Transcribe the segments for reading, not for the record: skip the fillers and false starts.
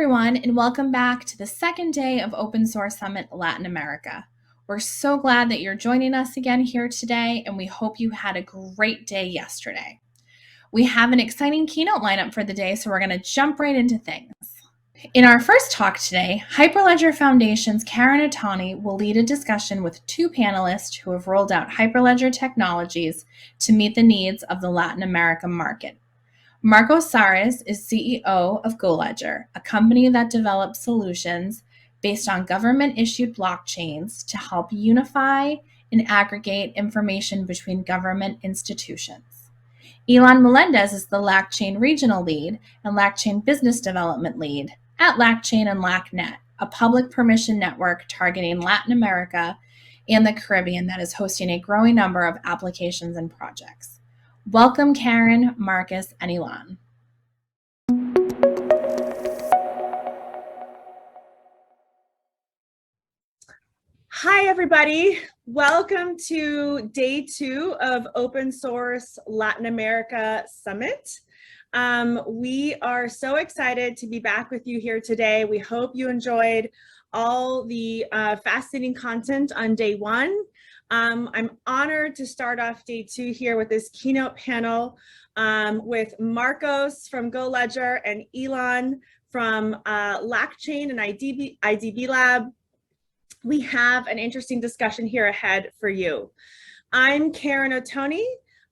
everyone, and welcome back to the second day of Open Source Summit Latin America. We're so glad that you're joining us again here today, and we hope you had a great day yesterday. We have an exciting keynote lineup for the day, so we're going to jump right into things. In our first talk today, Hyperledger Foundation's Karen Ottoni will lead a discussion with two panelists who have rolled out Hyperledger technologies to meet the needs of the Latin American market. Marcos Sarres is CEO of GoLedger, a company that develops solutions based on government-issued blockchains to help unify and aggregate information between government institutions. Ilan Melendez is the LACChain regional lead and LACChain business development lead at LACChain and LACNet, a public permission network targeting Latin America and the Caribbean that is hosting a growing number of applications and projects. Welcome, Karen, Marcus, and Ilan. Hi, everybody. Welcome to day 2 of Open Source Latin America Summit. We are so excited to be back with you here today. We hope you enjoyed all the fascinating content on day 1. I'm honored to start off day 2 here with this keynote panel with Marcos from GoLedger and Ilan from LACChain and IDB Lab. We have an interesting discussion here ahead for you. I'm Karen Ottoni.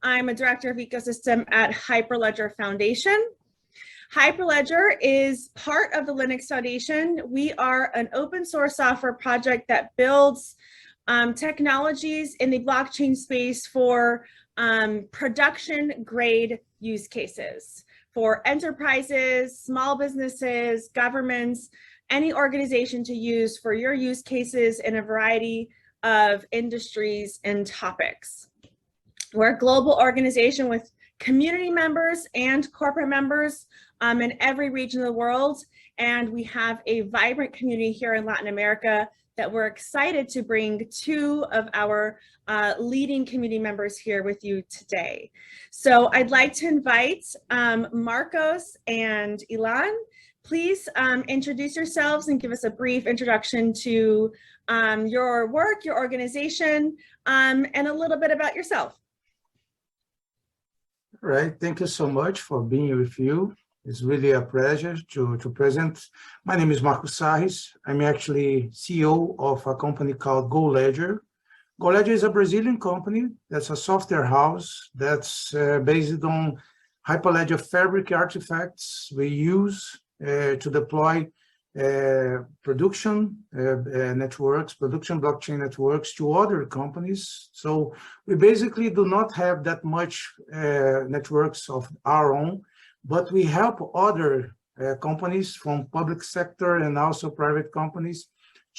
I'm a director of ecosystem at Hyperledger Foundation. Hyperledger is part of the Linux Foundation. We are an open source software project that builds technologies in the blockchain space for production grade use cases for enterprises, small businesses, governments, any organization to use for your use cases in a variety of industries and topics. We're a global organization with community members and corporate members in every region of the world, and we have a vibrant community here in Latin America that we're excited to bring 2 of our leading community members here with you today. So I'd like to invite Marcos and Ilan. Please introduce yourselves and give us a brief introduction to your work, your organization, and a little bit about yourself. All right, thank you so much for being with you. It's really a pleasure to present. My name is Marcos Sarres. I'm actually CEO of a company called GoLedger. GoLedger is a Brazilian company that's a software house that's based on Hyperledger Fabric artifacts we use to deploy production networks, production blockchain networks to other companies. So we basically do not have that much networks of our own, but we help other companies from public sector and also private companies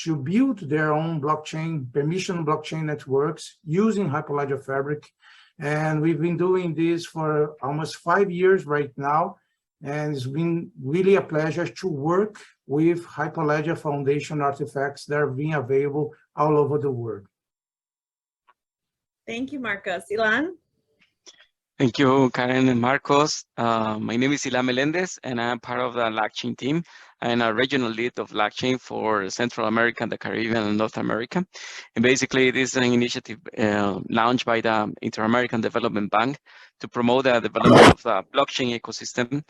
to build their own blockchain, permission blockchain networks using Hyperledger Fabric. And we've been doing this for almost 5 years right now. And it's been really a pleasure to work with Hyperledger Foundation artifacts that are being available all over the world. Thank you, Marcos. Ilan? Thank you, Karen and Marcos. My name is Ilan Melendez, and I'm part of the LACChain team. I'm a regional lead of LACChain for Central America, the Caribbean, and North America. And basically, this is an initiative launched by the Inter-American Development Bank to promote the development of the blockchain ecosystem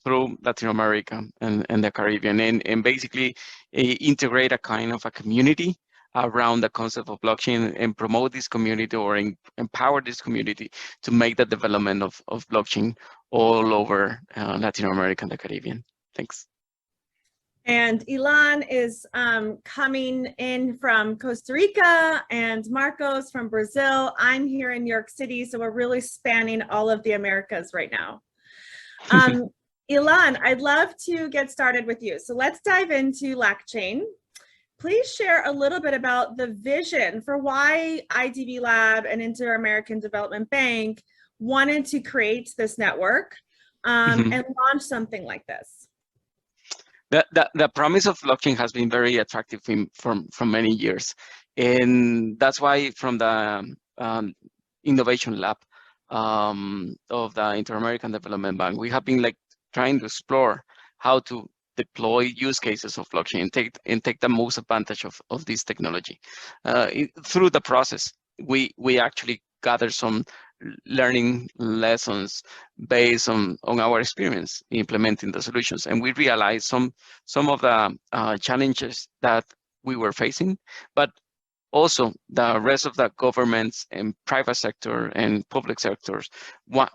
through Latin America and the Caribbean, and basically integrate a kind of a community around the concept of blockchain and promote this community or empower this community to make the development of blockchain all over Latin America and the Caribbean. Thanks. And Ilan is coming in from Costa Rica and Marcos from Brazil. I'm here in New York City, so we're really spanning all of the Americas right now. Ilan, I'd love to get started with you. So let's dive into LACChain. Please share a little bit about the vision for why IDB Lab and Inter-American Development Bank wanted to create this network and launch something like this. The promise of blockchain has been very attractive from many years. And that's why from the innovation lab of the Inter-American Development Bank, we have been trying to explore how to deploy use cases of blockchain and take the most advantage of this technology. Through the process, we actually gather some learning lessons based on our experience implementing the solutions, and we realized some of the challenges that we were facing, but also the rest of the governments and private sector and public sectors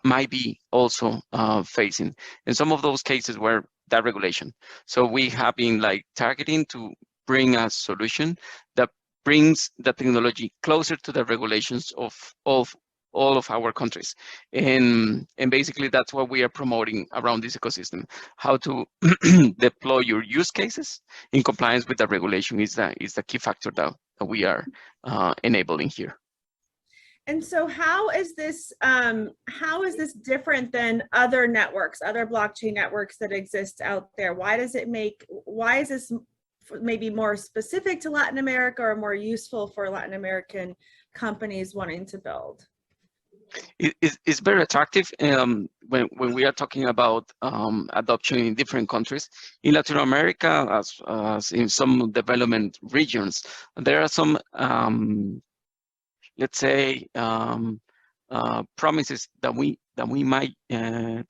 might be also facing. And some of those cases were that regulation. So we have been like targeting to bring a solution that brings the technology closer to the regulations of all of our countries. And basically that's what we are promoting around this ecosystem, how to deploy your use cases in compliance with the regulation is the key factor that we are enabling here. And so how is this different than other networks, other blockchain networks that exist out there? Why is this maybe more specific to Latin America or more useful for Latin American companies wanting to build? It's very attractive when we are talking about adoption in different countries. In Latin America, as in some development regions, there are some, let's say, promises that we might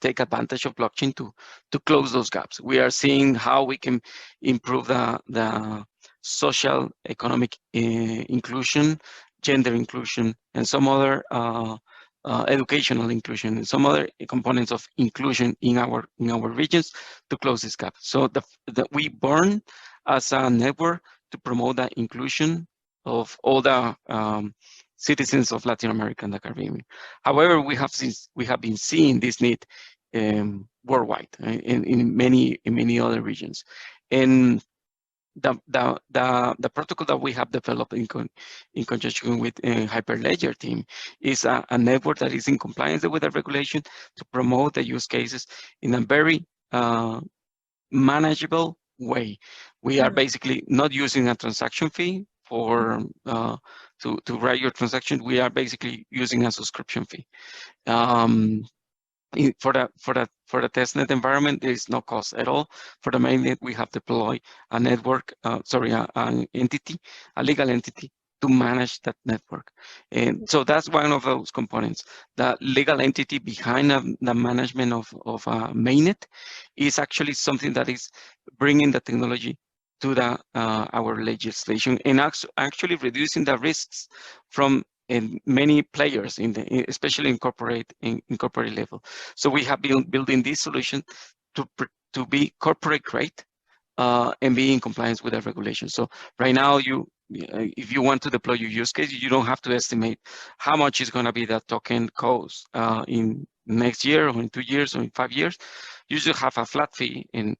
take advantage of blockchain to close those gaps. We are seeing how we can improve the social, economic inclusion, gender inclusion, and some other educational inclusion and some other components of inclusion in our regions to close this gap. So we born as a network to promote the inclusion of all the citizens of Latin America and the Caribbean. However, we have been seeing this need worldwide in many other regions, and the protocol that we have developed in conjunction with Hyperledger team is a network that is in compliance with the regulation to promote the use cases in a very manageable way. We are basically not using a transaction fee for to write your transaction. We are basically using a subscription fee. For the testnet environment, there is no cost at all. For the mainnet, we have deployed a network, an entity, a legal entity to manage that network. And so that's one of those components. The legal entity behind the management of a mainnet is actually something that is bringing the technology to our legislation and actually reducing the risks from many players especially in corporate level. So we have been building this solution to be corporate grade and be in compliance with the regulation. So right now, if you want to deploy your use case, you don't have to estimate how much is going to be that token cost in next year or in 2 years or in 5 years. You should have a flat fee in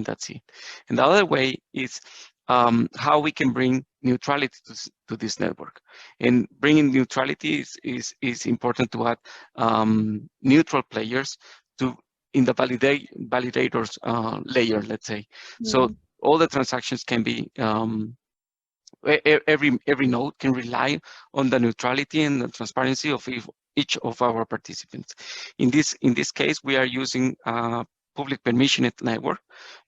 that's it. And the other way is how we can bring neutrality to this network. And bringing neutrality is important to add neutral players in the validators layer, let's say. Mm-hmm. So all the transactions can be every node can rely on the neutrality and the transparency of each of our participants. In this case, we are using public permissioned network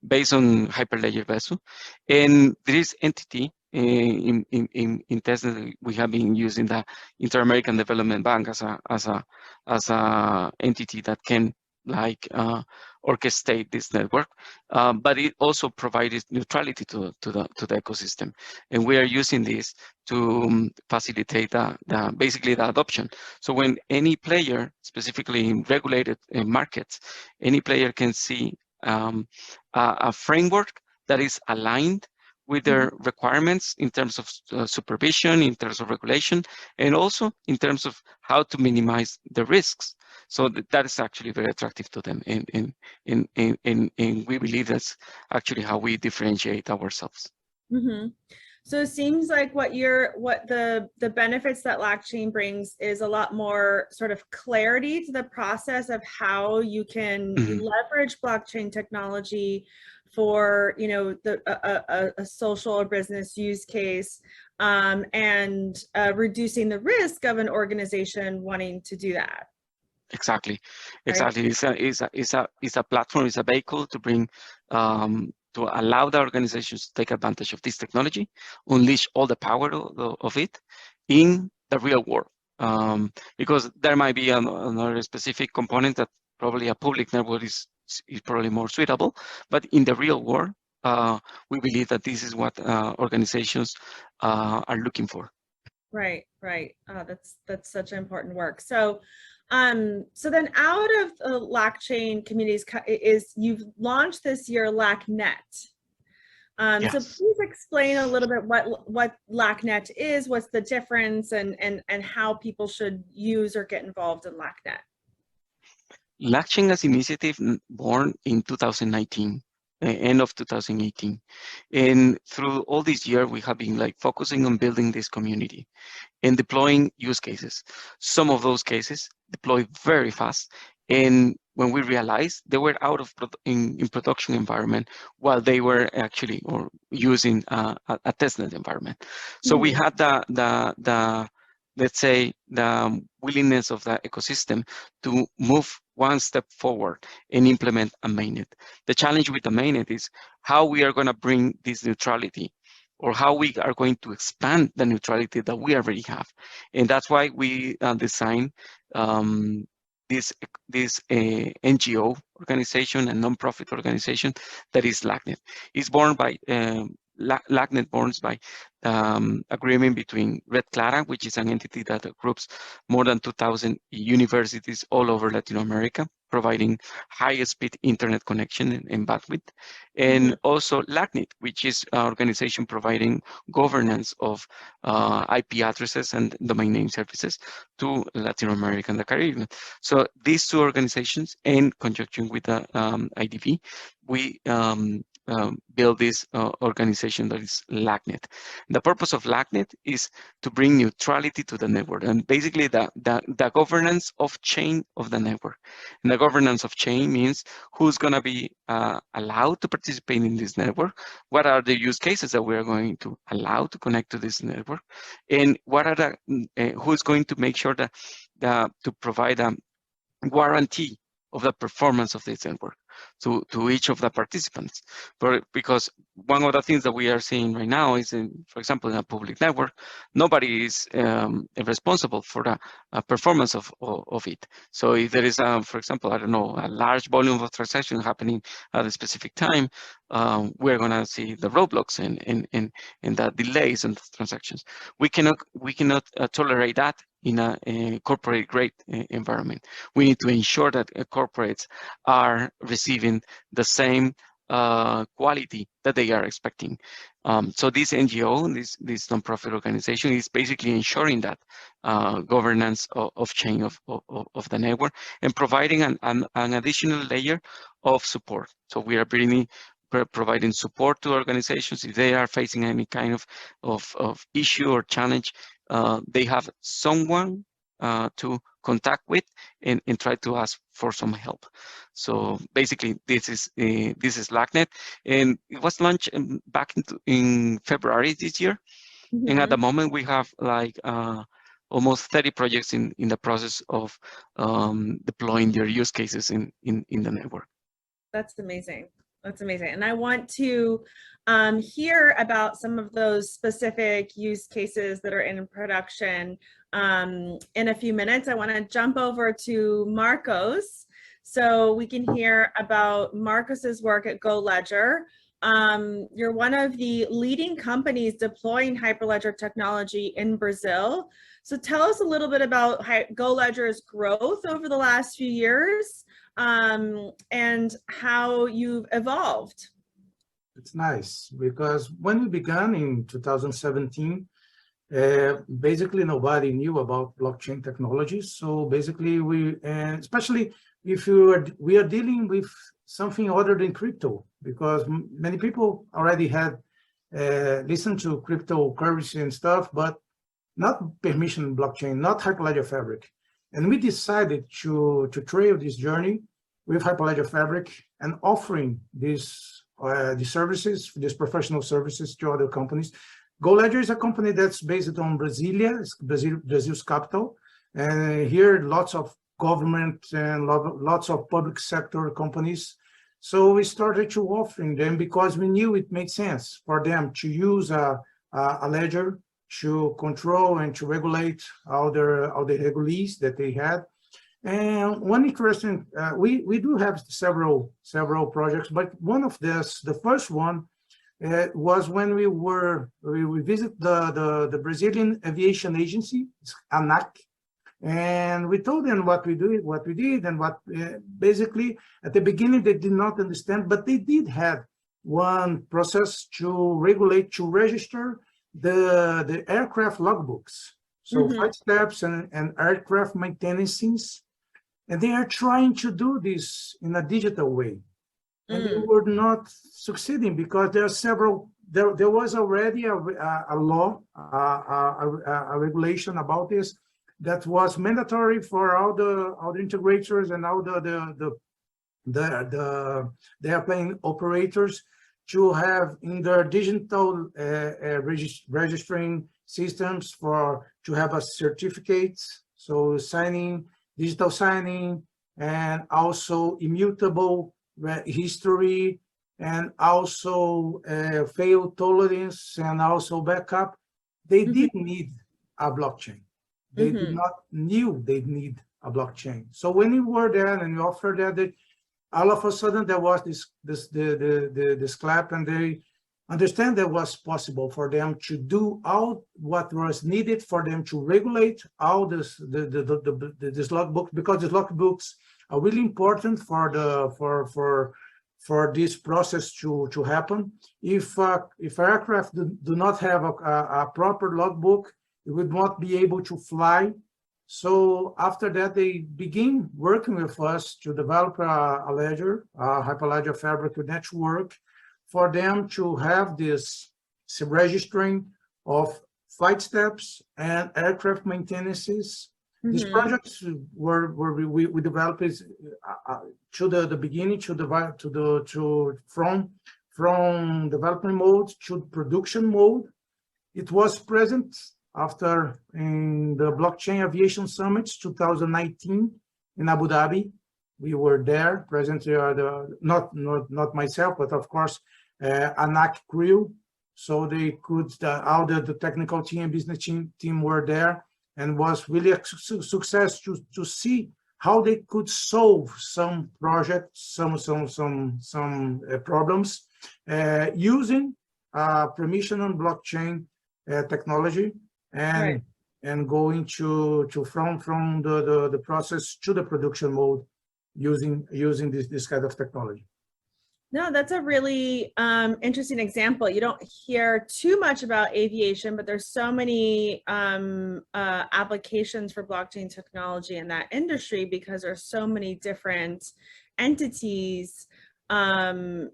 based on Hyperledger Vesu, and this entity in testnet we have been using the Inter-American Development Bank as a entity that can orchestrate this network, but it also provides neutrality to the ecosystem, and we are using this to facilitate basically the adoption. So when any player, specifically in regulated markets, any player can see a framework that is aligned with their requirements in terms of supervision, in terms of regulation, and also in terms of how to minimize the risks. So that is actually very attractive to them, and we believe that's actually how we differentiate ourselves. Mm-hmm. So it seems like what the benefits that LACChain brings is a lot more sort of clarity to the process of how you can leverage blockchain technology for a social or business use case, and reducing the risk of an organization wanting to do that. Exactly, Right. exactly. It's a platform, it's a vehicle to bring to allow the organizations to take advantage of this technology, unleash all the power of it in the real world. Because there might be another specific component that probably a public network is probably more suitable, but in the real world, we believe that this is what organizations are looking for. Right, right. That's such important work. So, so then out of the LACChain communities you've launched this year LACNet. Yes. So please explain a little bit what LACNet is, what's the difference, and how people should use or get involved in LACNet. LACChain as initiative born in 2019, end of 2018. And through all this year, we have been like focusing on building this community and deploying use cases. Some of those cases deploy very fast. And when we realized they were out of in production environment while they were actually or using a testnet environment. So we had the let's say the willingness of the ecosystem to move one step forward and implement a mainnet. The challenge with the mainnet is how we are going to bring this neutrality or how we are going to expand the neutrality that we already have. And that's why we designed this NGO organization and nonprofit organization that is LACNet. It's born by LACNet born by agreement between Red Clara, which is an entity that groups more than 2,000 universities all over Latin America, providing highest speed internet connection and bandwidth. And also LACNet, which is an organization providing governance of IP addresses and domain name services to Latin America and the Caribbean. So these two organizations, in conjunction with the IDV, we build this organization that is LACNet. The purpose of LACNet is to bring neutrality to the network and basically the governance of chain of the network. And the governance of chain means who's going to be allowed to participate in this network, what are the use cases that we are going to allow to connect to this network, and what are the who's going to make sure that to provide a guarantee of the performance of this network to each of the participants. Because one of the things that we are seeing right now is, for example, in a public network, nobody is responsible for the performance of it. So if there is, for example, I don't know, a large volume of transactions happening at a specific time, we're going to see the roadblocks and the delays in the transactions. We cannot tolerate that in a corporate grade environment. We need to ensure that corporates are receiving the same quality that they are expecting. So this NGO, this nonprofit organization, is basically ensuring that governance of chain of the network and providing an additional layer of support. So we are providing support to organizations if they are facing any kind of issue or challenge. They have someone to contact with and try to ask for some help. So basically, this is LACNet, and it was launched back in February this year. And at the moment, we have like almost 30 projects in the process of deploying their use cases in the network. That's amazing. That's amazing. And I want to hear about some of those specific use cases that are in production in a few minutes. I want to jump over to Marcos so we can hear about Marcos's work at GoLedger. You're one of the leading companies deploying Hyperledger technology in Brazil. So tell us a little bit about GoLedger's growth over the last few years and how you've evolved. It's nice because when we began in 2017, basically nobody knew about blockchain technology. So basically especially if we are dealing with something other than crypto, because many people already had listened to cryptocurrency and stuff, but not permission blockchain, not Hyperledger Fabric. And we decided to trail this journey with Hyperledger Fabric and offering these services, these professional services to other companies. GoLedger is a company that's based on Brasilia, Brazil's capital. And here, lots of government and lots of public sector companies. So we started to offering them because we knew it made sense for them to use a ledger to control and to regulate all the regules that they had. And one interesting, we do have several projects, but one of this, the first one, was when we visit the Brazilian Aviation Agency, ANAC, and we told them what we did, and what basically at the beginning they did not understand, but they did have one process to regulate, to register the aircraft logbooks. So flight steps and aircraft maintenance, and they are trying to do this in a digital way. And they were not succeeding because there are several, there was already a law, a regulation about this that was mandatory for all the integrators and all the airplane operators to have in their digital registering systems to have a certificate, so digital signing, and also immutable history, and also fail tolerance, and also backup. They did need a blockchain. They did not knew they need a blockchain. So when we were there and we offered that, all of a sudden there was this clap, and they understand that was possible for them to do all what was needed for them to regulate all this logbook, because the logbooks are really important for this process to happen. If aircraft do not have a proper logbook, it would not be able to fly. So after that, they begin working with us to develop a ledger, a Hyperledger Fabric network, for them to have this registering of flight steps and aircraft maintenances. These projects we developed to the beginning, from development mode to production mode. It was present after in the Blockchain Aviation Summit 2019 in Abu Dhabi. We were there present, not myself, but of course ANAC crew. So they could, all the technical team, business team were there, and was really a success to see how they could solve some projects, some problems using permission on blockchain technology, and going from the process to the production mode using this kind of technology. No, that's a really interesting example. You don't hear too much about aviation, but there's so many applications for blockchain technology in that industry, because there's so many different entities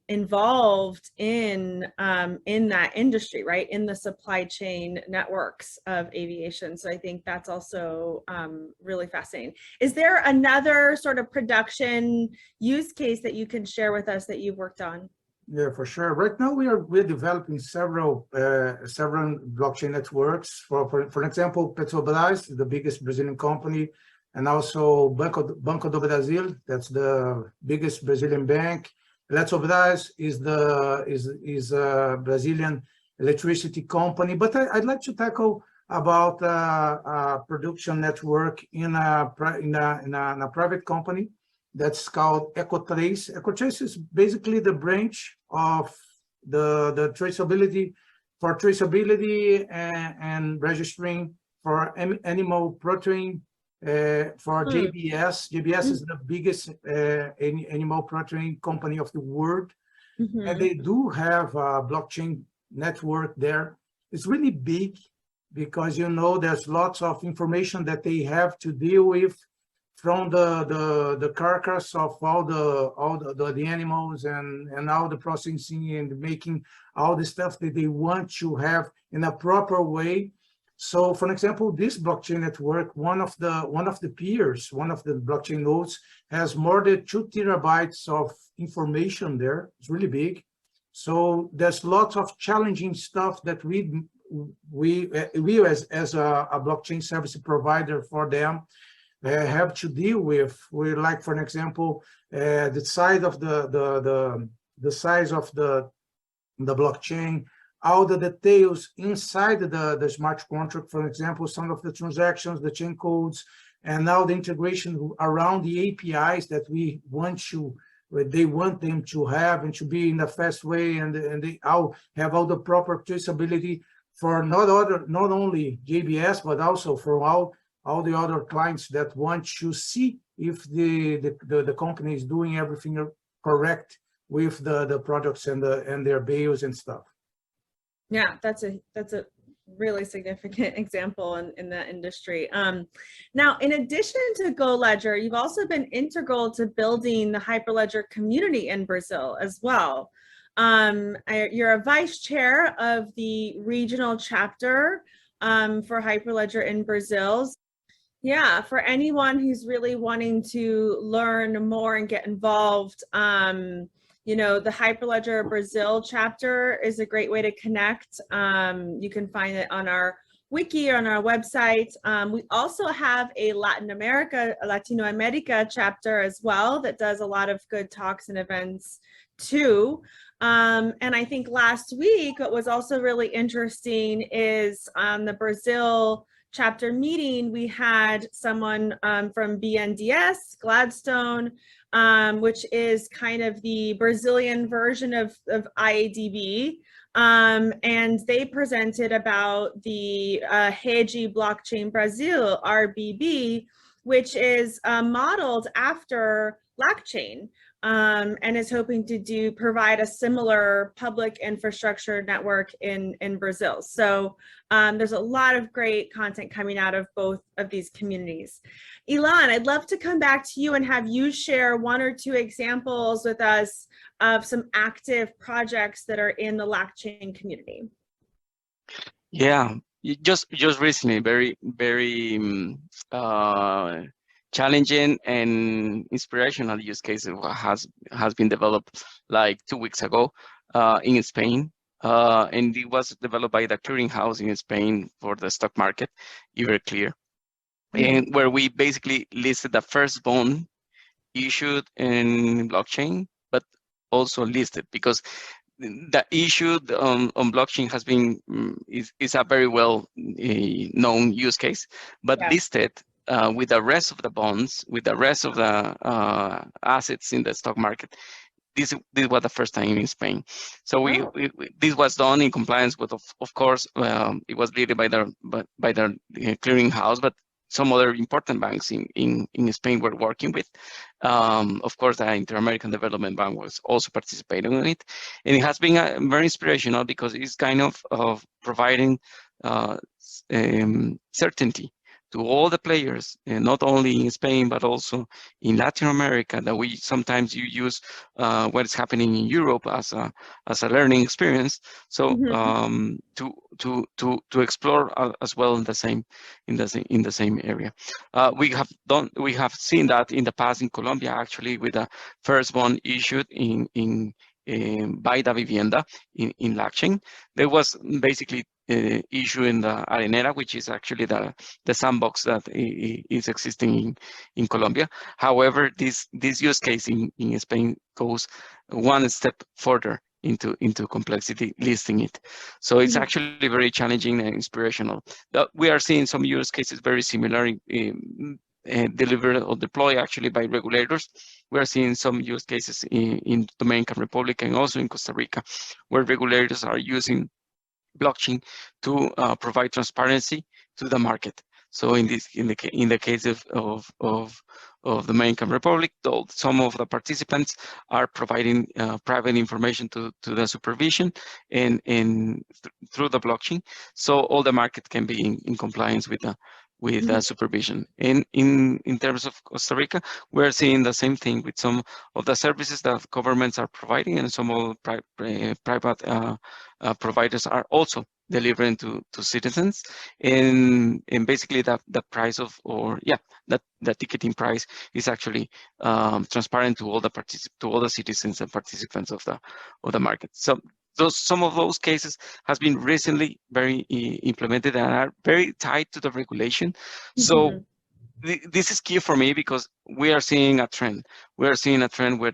involved in that industry, right? In the supply chain networks of aviation. So I think that's also really fascinating. Is there another sort of production use case that you can share with us that you've worked on? Yeah, for sure. Right now we're developing several blockchain networks. For example, Petrobras, the biggest Brazilian company, and also Banco do Brasil, that's the biggest Brazilian bank. Eletrobras is a Brazilian electricity company. But I'd like to tackle about a production network in a private company that's called Ecotrace. Ecotrace is basically the branch of the traceability and registering for animal protein. For JBS. JBS is the biggest animal protein company of the world, and they do have a blockchain network there. It's really big because there's lots of information that they have to deal with, from the carcass of all the animals and all the processing and making all the stuff that they want to have in a proper way. So, for example, this blockchain network, one of the peers, one of the blockchain nodes, has more than 2 terabytes of information there. It's really big. So there's lots of challenging stuff that we as a blockchain service provider for them, have to deal with, like for an example, the size of the size of the blockchain, all the details inside the smart contract, for example, some of the transactions, the chain codes, and now the integration around the APIs that we want to, they want them to have and to be in a fast way, and they all have all the proper traceability for not only JBS, but also for all the other clients that want to see if the company is doing everything correct with the products and their bills and stuff. Yeah, that's a really significant example in that industry. Now, in addition to GoLedger, you've also been integral to building the Hyperledger community in Brazil as well. You're a vice chair of the regional chapter for Hyperledger in Brazil. Yeah, for anyone who's really wanting to learn more and get involved, you know, the Hyperledger Brazil chapter is a great way to connect. You can find it on our wiki or on our website. We also have a Latino America chapter as well that does a lot of good talks and events too. And I think last week, what was also really interesting is on the Brazil chapter meeting, we had someone from BNDES, Gladstone, which is kind of the Brazilian version of IADB. And they presented about the Rede Blockchain Brasil, RBB, which is modeled after LACChain. And is hoping to provide a similar public infrastructure network in Brazil. So there's a lot of great content coming out of both of these communities. Ilan, I'd love to come back to you and have you share one or two examples with us of some active projects that are in the LACChain community. Yeah, just recently, very challenging and inspirational use case has been developed like 2 weeks ago in Spain, and it was developed by the clearinghouse in Spain for the stock market, Everclear, and where we basically listed the first bond issued in blockchain, but also listed because the issue on blockchain has been is a very well known use case, but listed with the rest of the bonds, with the rest of the assets in the stock market. This was the first time in Spain. So this was done in compliance with, of course, it was led by the clearinghouse, but some other important banks in Spain were working with. Of course, the Inter-American Development Bank was also participating in it. And it has been very inspirational because it's kind of providing certainty to all the players, and not only in Spain, but also in Latin America, that we sometimes use what is happening in Europe as a learning experience. So to explore as well in the same area. We have seen that in the past in Colombia, actually, with the first one issued by Da Vivienda in LACChain. There was basically issue in the Arenera, which is actually the sandbox that is existing in Colombia. However, this use case in Spain goes one step further into complexity, listing it. So it's actually very challenging and inspirational. We are seeing some use cases very similar delivered or deployed actually by regulators. We are seeing some use cases in Dominican Republic and also in Costa Rica, where regulators are using blockchain to provide transparency to the market. So in the case of the Dominican Republic, some of the participants are providing private information to the supervision and through the blockchain, so all the market can be in compliance with the supervision. And in terms of Costa Rica, we're seeing the same thing with some of the services that governments are providing, and some of the private providers are also delivering to citizens. And basically the price the ticketing price is actually transparent to all the citizens and participants of the market. So some of those cases has been recently very implemented and are very tied to the regulation. So this is key for me because we are seeing a trend. We are seeing a trend where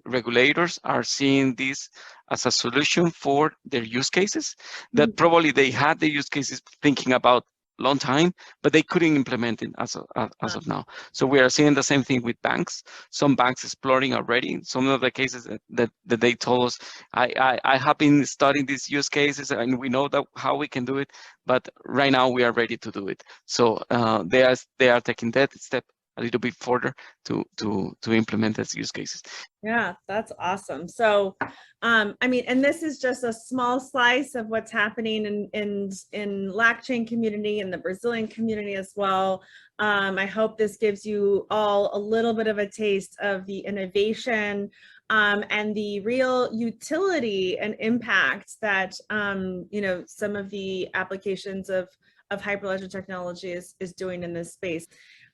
regulators are seeing this as a solution for their use cases that probably they had the use cases thinking about long time, but they couldn't implement it as of now. So we are seeing the same thing with banks. Some banks exploring already. Some of the cases that they told us, I have been studying these use cases and we know that how we can do it, but right now we are ready to do it. So they are taking that step a little bit further to implement these use cases. Yeah, that's awesome. So, I mean, and this is just a small slice of what's happening in LACChain community and the Brazilian community as well. I hope this gives you all a little bit of a taste of the innovation and the real utility and impact that you know, some of the applications of Hyperledger technology is doing in this space.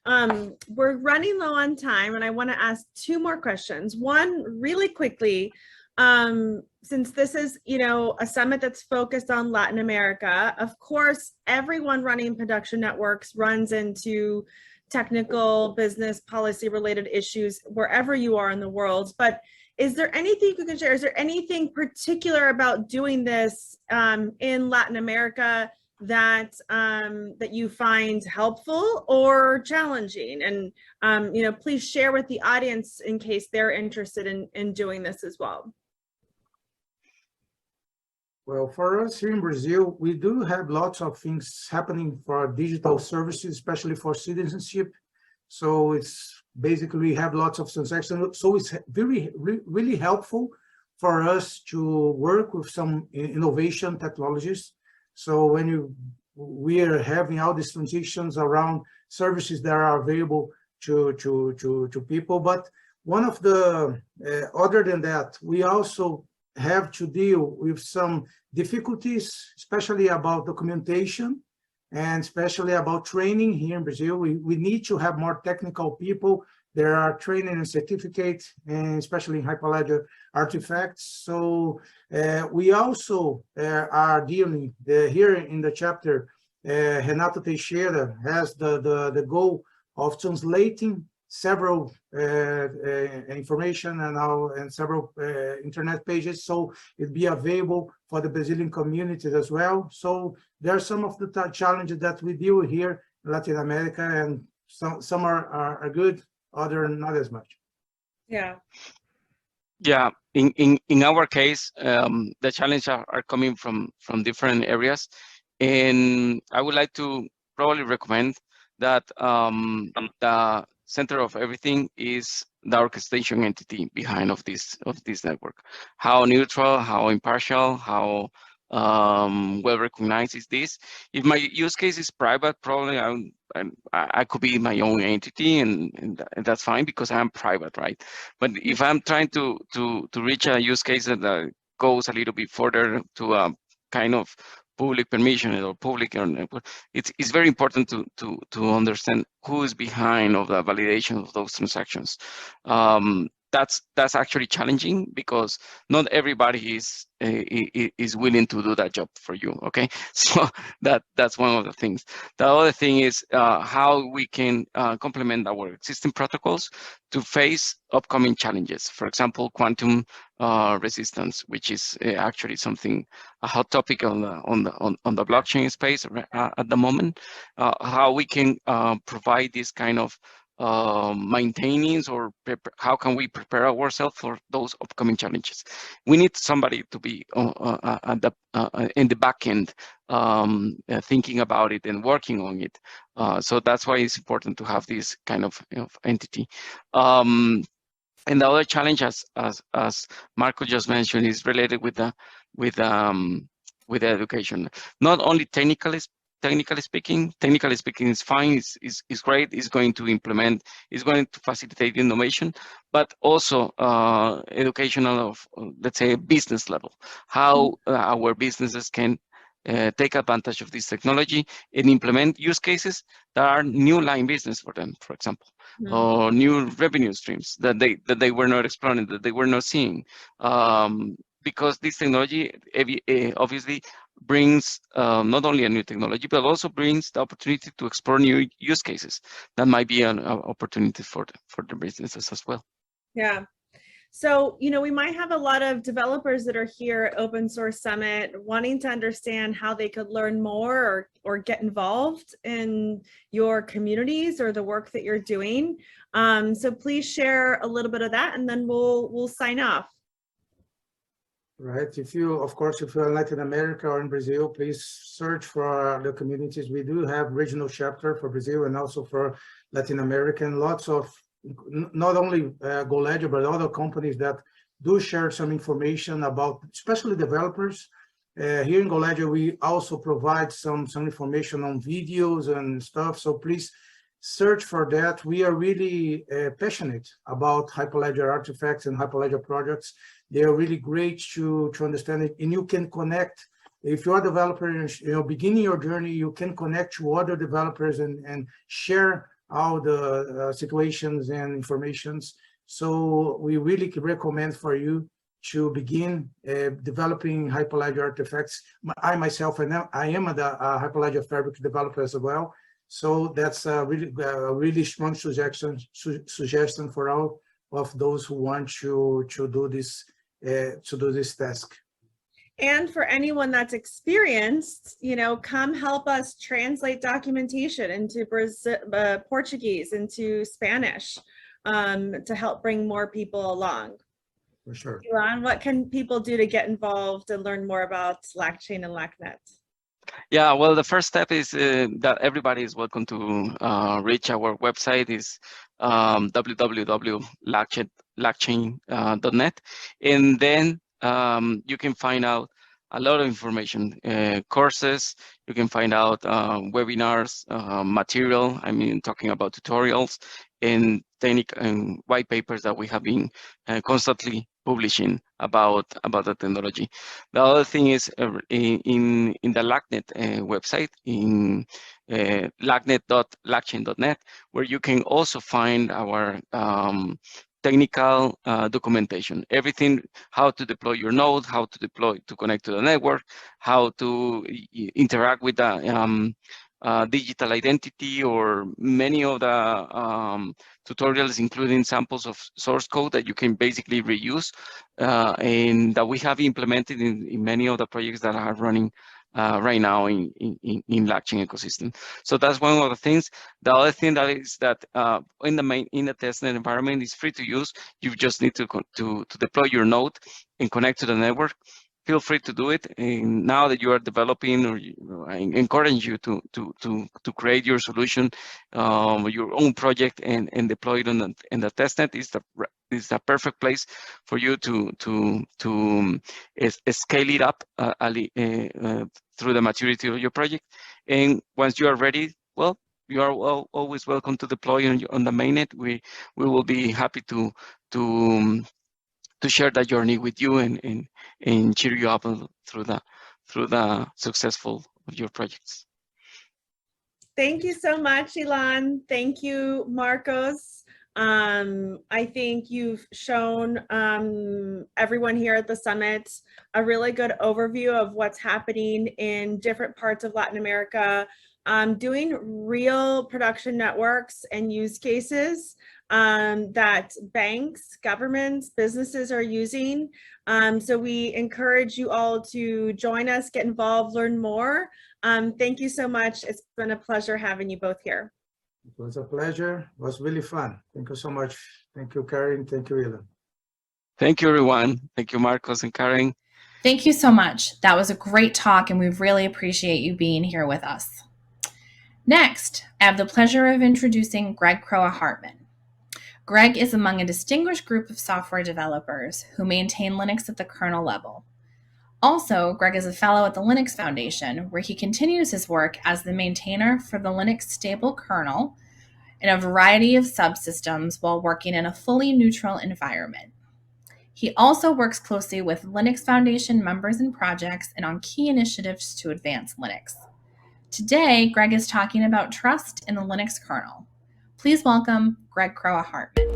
We're running low on time and I want to ask two more questions. One, really quickly, since this is, you know, a summit that's focused on Latin America, of course, everyone running production networks runs into technical, business, policy related issues wherever you are in the world. But is there anything you can share? Is there anything particular about doing this in Latin America that that you find helpful or challenging? And you know, please share with the audience in case they're interested in doing this as well. Well, for us here in Brazil, we do have lots of things happening for digital services, especially for citizenship. So it's basically we have lots of transactions. So it's really helpful for us to work with some innovation technologies. So when we are having all these transactions around services that are available to people, but one of the other than that, we also have to deal with some difficulties, especially about documentation and especially about training here in Brazil. We need to have more technical people. There are training and certificates, and especially in Hyperledger artifacts. So we also are dealing here in the chapter. Renato Teixeira has the goal of translating several information and several internet pages, so it'd be available for the Brazilian communities as well. So there are some of the challenges that we deal with here in Latin America, and some are good, other not as much. Yeah. Yeah, in our case, the challenges are coming from different areas, and I would like to probably recommend that the center of everything is the orchestration entity behind of this network. How neutral, how impartial, how well recognized is this? If my use case is private, probably I could be my own entity, and that's fine because I'm private, right? But if I'm trying to reach a use case that goes a little bit further to a kind of public permission or public, it's very important to understand who is behind of the validation of those transactions. That's actually challenging because not everybody is willing to do that job for you. Okay, so that's one of the things. The other thing is how we can complement our existing protocols to face upcoming challenges. For example, quantum resistance, which is actually something a hot topic on the blockchain space at the moment. How we can provide this kind of maintenance, or how can we prepare ourselves for those upcoming challenges? We need somebody to be in the back end thinking about it and working on it. So that's why it's important to have this kind of entity. And the other challenge, as Marco just mentioned, is related with the education. Not only technically speaking is fine, is great, is going to implement, is going to facilitate innovation, but also educational of, let's say, business level, how our businesses can take advantage of this technology and implement use cases that are new line business for them, for example, or new revenue streams that they were not exploring, that they were not seeing. Because this technology obviously brings not only a new technology, but also brings the opportunity to explore new use cases. That might be an opportunity for the businesses as well. Yeah. So, we might have a lot of developers that are here at Open Source Summit wanting to understand how they could learn more or get involved in your communities or the work that you're doing. So please share a little bit of that, and then we'll sign off. Right. If you're in Latin America or in Brazil, please search for the communities. We do have regional chapter for Brazil and also for Latin America, and lots of not only GoLedger, but other companies that do share some information about, especially developers. Here in GoLedger, we also provide some information on videos and stuff. So please search for that. We are really passionate about Hyperledger artifacts and Hyperledger projects. They are really great to understand it, and you can connect. If you're a developer, beginning your journey, you can connect to other developers and share all the situations and informations. So we really recommend for you to begin developing Hyperledger artifacts. I myself, I am a Hyperledger Fabric developer as well. So that's a really strong suggestion for all of those who want to do this task. And for anyone that's experienced, come help us translate documentation into Portuguese, into Spanish, to help bring more people along. For sure. Ilan, what can people do to get involved and learn more about LACChain and LACNet? Yeah, well, the first step is that everybody is welcome to reach our website, is www.LACChain.net, and then you can find out a lot of information, courses, you can find out webinars, material, talking about tutorials and technical and white papers that we have been constantly publishing about the technology. The other thing is in the LACNet website, in LACNet.LACChain.net, where you can also find our technical documentation, everything, how to deploy your node, how to connect to the network, how to interact with the digital identity, or many of the tutorials, including samples of source code that you can basically reuse, and that we have implemented in many of the projects that are running right now in LACChain ecosystem. So that's one of the things. The other thing that is that in the testnet environment is free to use. You just need to deploy your node and connect to the network. Feel free to do it. And now that you are developing, I encourage you to create your solution, your own project, and deploy it in the testnet. Is the perfect place for you to scale it up through the maturity of your project. And once you are ready, well, you are always welcome to deploy on the mainnet. We will be happy to share that journey with you and cheer you up through the successful of your projects. Thank you so much, Ilan. Thank you, Marcos. I think you've shown everyone here at the summit a really good overview of what's happening in different parts of Latin America, doing real production networks and use cases that banks, governments, businesses are using. So we encourage you all to join us, get involved, learn more. Thank you so much. It's been a pleasure having you both here. It was a pleasure. It was really fun. Thank you so much. Thank you, Karen. Thank you, Ilan. Thank you, everyone. Thank you, Marcos and Karen. Thank you so much. That was a great talk, and we really appreciate you being here with us. Next, I have the pleasure of introducing Greg Kroah-Hartman. Greg is among a distinguished group of software developers who maintain Linux at the kernel level. Also, Greg is a fellow at the Linux Foundation, where he continues his work as the maintainer for the Linux stable kernel in a variety of subsystems while working in a fully neutral environment. He also works closely with Linux Foundation members and projects and on key initiatives to advance Linux. Today, Greg is talking about trust in the Linux kernel. Please welcome Greg Kroah-Hartman.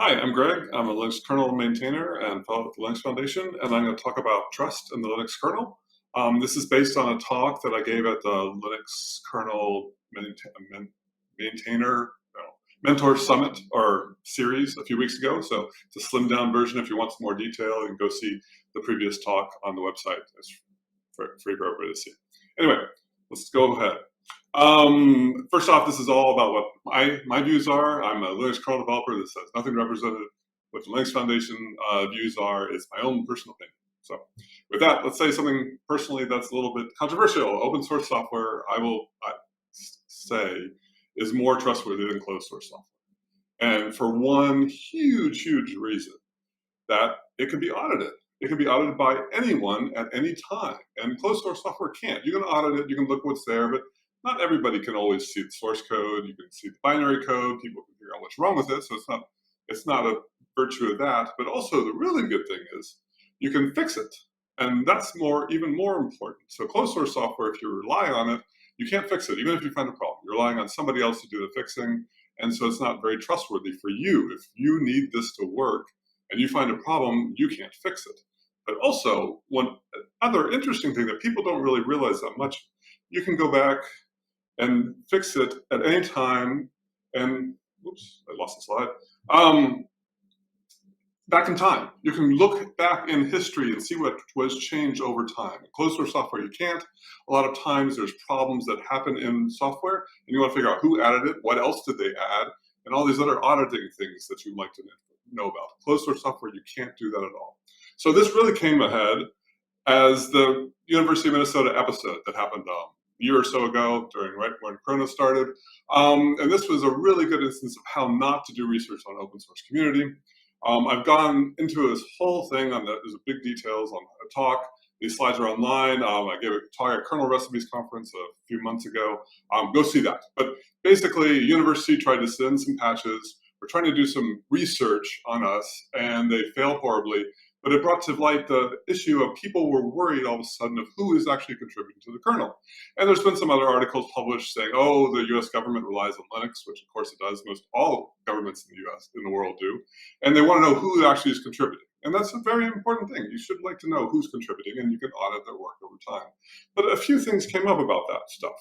Hi, I'm Greg. I'm a Linux kernel maintainer and fellow at the Linux Foundation, and I'm going to talk about trust in the Linux kernel. This is based on a talk that I gave at the Linux kernel mentor summit or series a few weeks ago. So it's a slimmed down version. If you want some more detail, you can go see the previous talk on the website. It's free for everybody to see. Anyway, let's go ahead. First off, this is all about what my views are. I'm a Linux kernel developer. This has nothing represented what the Linux Foundation views are. It's my own personal opinion. So with that, let's say something personally that's a little bit controversial. Open source software, I will say, is more trustworthy than closed source software. And for one huge, huge reason, that it can be audited. It can be audited by anyone at any time. And closed source software can't. You can audit it, you can look what's there, but not everybody can always see the source code. You can see the binary code. People can figure out what's wrong with it. So it's not a virtue of that. But also the really good thing is you can fix it. And that's even more important. So closed source software, if you rely on it, you can't fix it, even if you find a problem. You're relying on somebody else to do the fixing. And so it's not very trustworthy for you. If you need this to work and you find a problem, you can't fix it. But also, one other interesting thing that people don't really realize that much, you can go back and fix it at any time, and oops, I lost the slide. Back in time, you can look back in history and see what was changed over time. Closed source software, you can't. A lot of times there's problems that happen in software, and you want to figure out who added it, what else did they add, and all these other auditing things that you'd like to know about. Closed source software, you can't do that at all. So this really came ahead as the University of Minnesota episode that happened a year or so ago, right when Corona started. And this was a really good instance of how not to do research on open source community. I've gone into this whole thing on there's big details on a talk. These slides are online. I gave a talk at Kernel Recipes Conference a few months ago. Go see that. But basically, university tried to send some patches. We're trying to do some research on us, and they failed horribly. But it brought to light the issue of people were worried all of a sudden of who is actually contributing to the kernel. And there's been some other articles published saying, oh, the US government relies on Linux, which of course it does. Most all governments in the US, in the world do. And they want to know who actually is contributing. And that's a very important thing. You should like to know who's contributing, and you can audit their work over time. But a few things came up about that stuff.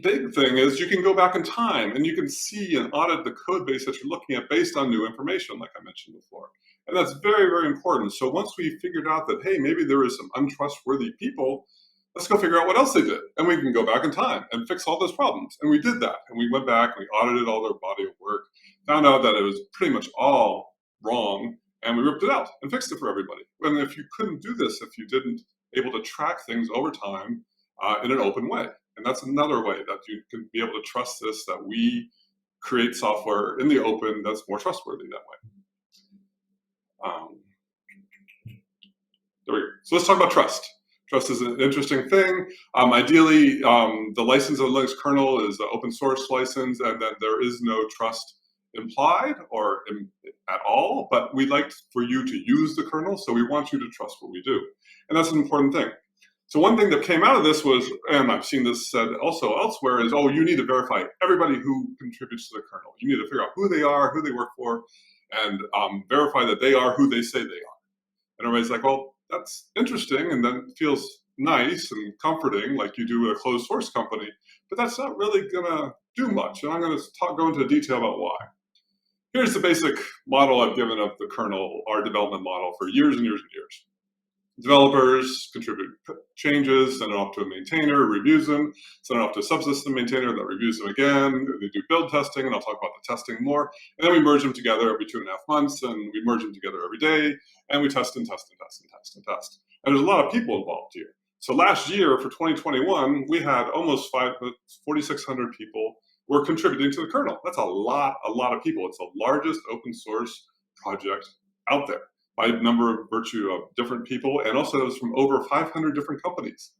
Big thing is you can go back in time and you can see and audit the code base that you're looking at based on new information, like I mentioned before. And that's very, very important. So once we figured out that, hey, maybe there is some untrustworthy people, let's go figure out what else they did. And we can go back in time and fix all those problems. And we did that. And we went back and we audited all their body of work, found out that it was pretty much all wrong, and we ripped it out and fixed it for everybody. And if you couldn't do this, if you didn't able to track things over time in an open way. And that's another way that you can be able to trust this, that we create software in the open that's more trustworthy that way. There we go. So let's talk about trust. Trust is an interesting thing. Ideally, the license of the Linux kernel is an open source license, and then there is no trust implied or at all, but we'd like for you to use the kernel, so we want you to trust what we do. And that's an important thing. So one thing that came out of this was, and I've seen this said also elsewhere, is, oh, you need to verify everybody who contributes to the kernel. You need to figure out who they are, who they work for, and verify that they are who they say they are. And everybody's like, well, that's interesting, and then feels nice and comforting, like you do with a closed source company, but that's not really gonna do much. And I'm gonna go into detail about why. Here's the basic model I've given of the kernel, our development model for years and years and years. Developers contribute changes, send it off to a maintainer, reviews them, send it off to a subsystem maintainer that reviews them again. They do build testing, and I'll talk about the testing more. And then we merge them together every 2.5 months, and we merge them together every day, and we test and test and test and test and test. And there's a lot of people involved here. So last year, for 2021, we had almost 4,600 people were contributing to the kernel. That's a lot of people. It's the largest open source project out there by virtue of different people, and also it was from over 500 different companies.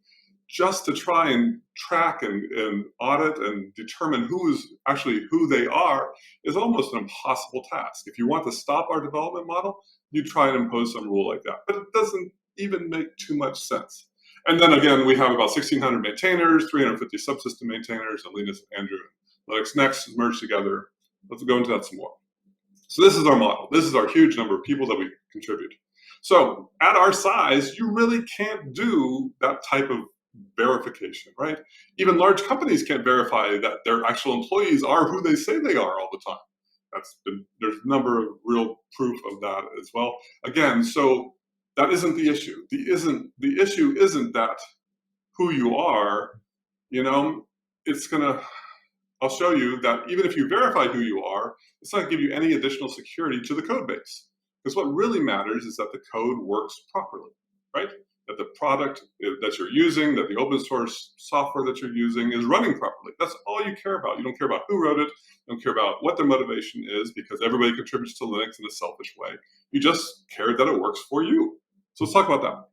Just to try and track and audit and determine who is actually who they are is almost an impossible task. If you want to stop our development model, you try and impose some rule like that, but it doesn't even make too much sense. And then again, we have about 1,600 maintainers, 350 subsystem maintainers, and Linus and Andrew and LACNet merged together. Let's go into that some more. So this is our model. This is our huge number of people that we contribute. So at our size, you really can't do that type of verification, right? Even large companies can't verify that their actual employees are who they say they are all the time. There's a number of real proof of that as well. Again, so that isn't the issue. The issue isn't that who you are, I'll show you that even if you verify who you are, it's not going to give you any additional security to the code base. Because what really matters is that the code works properly, right? That the product that you're using, that the open source software that you're using is running properly. That's all you care about. You don't care about who wrote it. You don't care about what their motivation is, because everybody contributes to Linux in a selfish way. You just care that it works for you. So let's talk about that.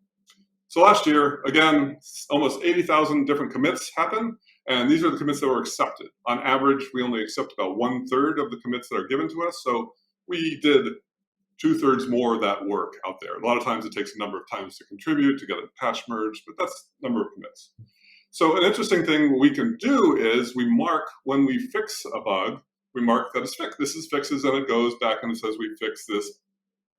So last year, again, almost 80,000 different commits happened. And these are the commits that were accepted. On average, we only accept about 1/3 of the commits that are given to us. So we did 2/3 more of that work out there. A lot of times it takes a number of times to contribute, to get a patch merged, but that's the number of commits. So an interesting thing we can do is we mark when we fix a bug, we mark that it's fixed. This is fixes, and it goes back and it says we fixed this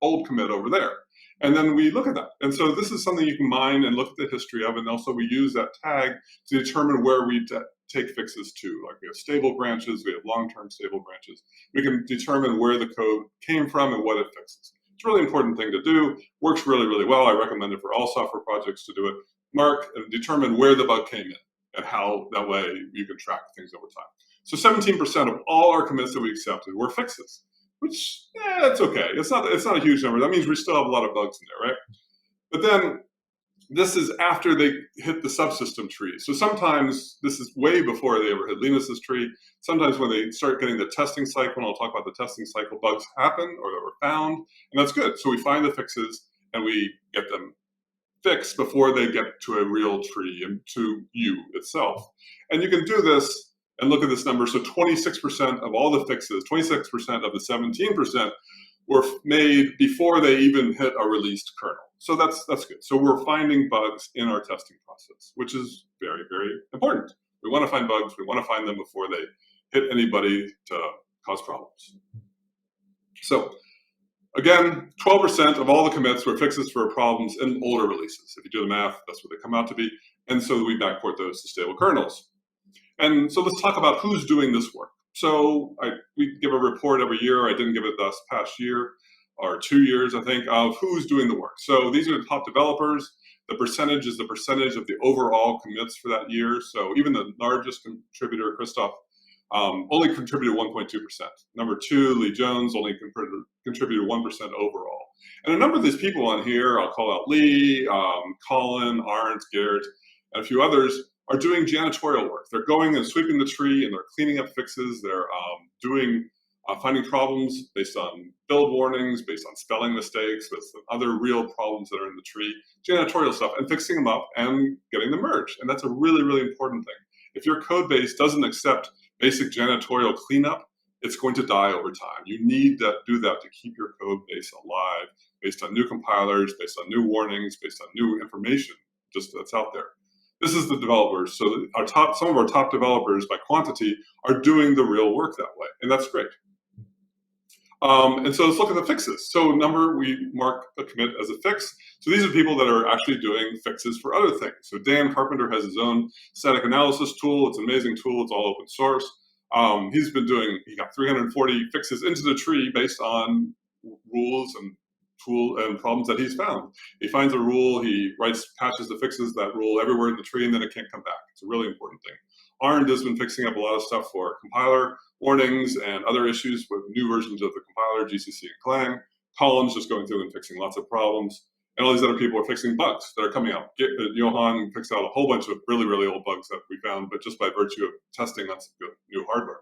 old commit over there. And then we look at that. And so this is something you can mine and look at the history of, and also we use that tag to determine where we take fixes to. Like we have stable branches, we have long-term stable branches. We can determine where the code came from and what it fixes. It's a really important thing to do. Works really, really well. I recommend it for all software projects to do it. Mark and determine where the bug came in and how that way you can track things over time. So 17% of all our commits that we accepted were fixes, which, it's okay. It's not a huge number. That means we still have a lot of bugs in there, right? But then this is after they hit the subsystem tree. So sometimes this is way before they ever hit Linus's tree. Sometimes when they start getting the testing cycle, and I'll talk about the testing cycle, bugs happen or they were found, and that's good. So we find the fixes and we get them fixed before they get to a real tree and to you itself. And you can do this and look at this number. So 26% of all the fixes, 26% of the 17% were made before they even hit a released kernel. So that's good. So we're finding bugs in our testing process, which is very, very important. We want to find bugs. We want to find them before they hit anybody to cause problems. So again, 12% of all the commits were fixes for problems in older releases. If you do the math, that's what they come out to be. And so we backport those to stable kernels. And so let's talk about who's doing this work. So we give a report every year. I didn't give it this past year, or 2 years, I think, of who's doing the work. So these are the top developers. The percentage is the percentage of the overall commits for that year. So even the largest contributor, Christoph, only contributed 1.2%. Number 2, Lee Jones, only contributed 1% overall. And a number of these people on here, I'll call out Lee, Colin, Arndt, Garrett, and a few others, are doing janitorial work. They're going and sweeping the tree, and they're cleaning up fixes. They're finding problems based on build warnings, based on spelling mistakes, with other real problems that are in the tree, janitorial stuff, and fixing them up and getting them merged. And that's a really, really important thing. If your code base doesn't accept basic janitorial cleanup, it's going to die over time. You need to do that to keep your code base alive, based on new compilers, based on new warnings, based on new information just that's out there. This is the developers. So some of our top developers by quantity are doing the real work that way, and that's great. And so let's look at the fixes. So we mark a commit as a fix. So these are people that are actually doing fixes for other things. So Dan Carpenter has his own static analysis tool. It's an amazing tool. It's all open source. He got 340 fixes into the tree based on rules and problems that he's found. He finds a rule, he patches the fixes that rule everywhere in the tree, and then it can't come back. It's a really important thing. Arndt has been fixing up a lot of stuff for compiler warnings and other issues with new versions of the compiler, GCC and Clang. Colin's just going through and fixing lots of problems. And all these other people are fixing bugs that are coming out. Johan fixed out a whole bunch of really, really old bugs that we found, but just by virtue of testing on some good new hardware.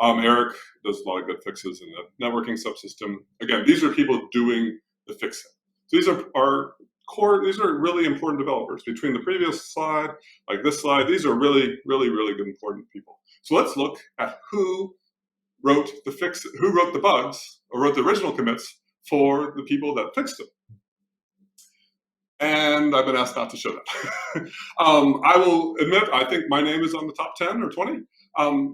Eric does a lot of good fixes in the networking subsystem. Again, these are people doing the fixing. So these are our core, these are really important developers. Between the previous slide, like this slide, these are really, really, really good important people. So let's look at who wrote the bugs, or wrote the original commits for the people that fixed them. And I've been asked not to show that. I will admit, I think my name is on the top 10 or 20,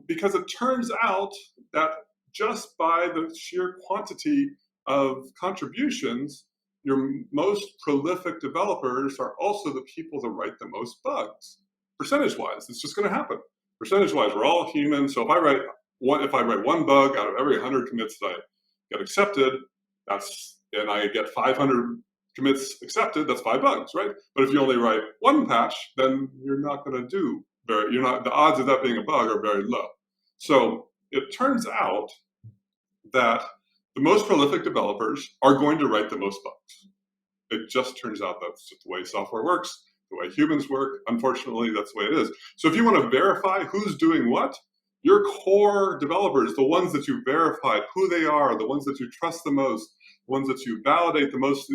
because it turns out that just by the sheer quantity of contributions, your most prolific developers are also the people that write the most bugs. Percentage-wise, it's just going to happen. Percentage-wise, we're all human. So if I write one bug out of every 100 commits that I get accepted, and I get 500 commits accepted, that's 5 bugs, right? But if you only write one patch, then you're not going to do the odds of that being a bug are very low. So it turns out that the most prolific developers are going to write the most bugs. It just turns out that's just the way software works, the way humans work. Unfortunately, that's the way it is. So if you want to verify who's doing what, your core developers, the ones that you verified who they are, the ones that you trust the most, the ones that you validate the most,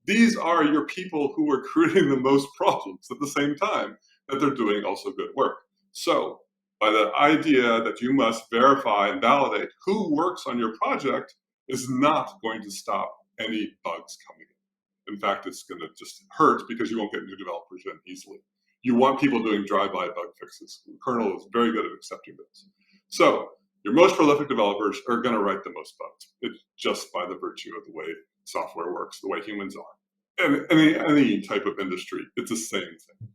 these are your people who are creating the most problems at the same time that they're doing also good work. So by the idea that you must verify and validate who works on your project is not going to stop any bugs coming in. In fact, it's going to just hurt because you won't get new developers in easily. You want people doing drive-by bug fixes. Kernel is very good at accepting those. So your most prolific developers are going to write the most bugs. It's just by the virtue of the way software works, the way humans are. And any type of industry, it's the same thing.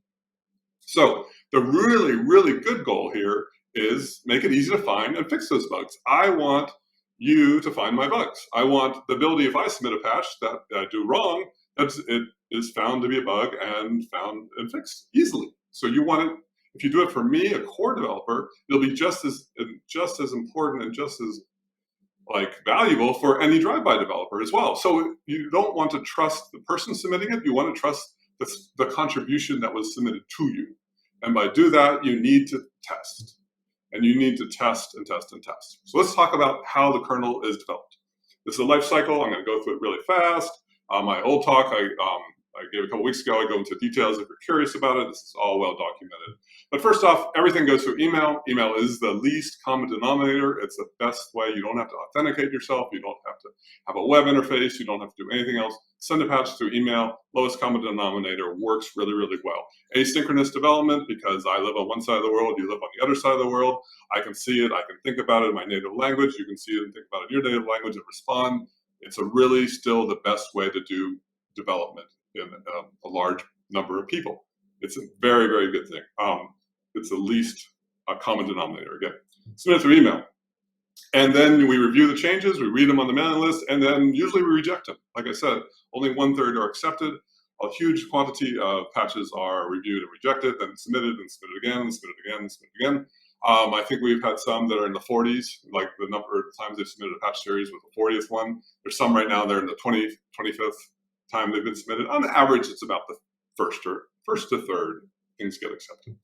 So the really, really good goal here is make it easy to find and fix those bugs. I want you to find my bugs. I want the ability, if I submit a patch that I do wrong, it is found to be a bug and found and fixed easily. So you want it, if you do it for me, a core developer, it'll be just as important and just as valuable for any drive-by developer as well. So you don't want to trust the person submitting it. You want to trust the contribution that was submitted to you. And by do that, you need to test. And you need to test and test and test. So let's talk about how the kernel is developed. This is a life cycle. I'm going to go through it really fast. My old talk I gave a couple weeks ago, I go into details if you're curious about it. This is all well documented. But first off, everything goes through email. Email is the least common denominator. It's the best way. You don't have to authenticate yourself. You don't have to have a web interface. You don't have to do anything else. Send a patch through email. Lowest common denominator works really, really well. Asynchronous development, because I live on one side of the world, you live on the other side of the world. I can see it. I can think about it in my native language. You can see it and think about it in your native language and respond. It's really still the best way to do development in a large number of people. It's a very, very good thing. It's the least common denominator. Again, submit through email. And then we review the changes, we read them on the mailing list, and then usually we reject them. Like I said, only 1/3 are accepted. A huge quantity of patches are reviewed and rejected, then submitted and submitted again, and submitted again, and submitted again. I think we've had some that are in the 40s, like the number of times they've submitted a patch series was the 40th one. There's some right now, they're in the 20th, 25th time they've been submitted. On average, it's about the first to third things get accepted.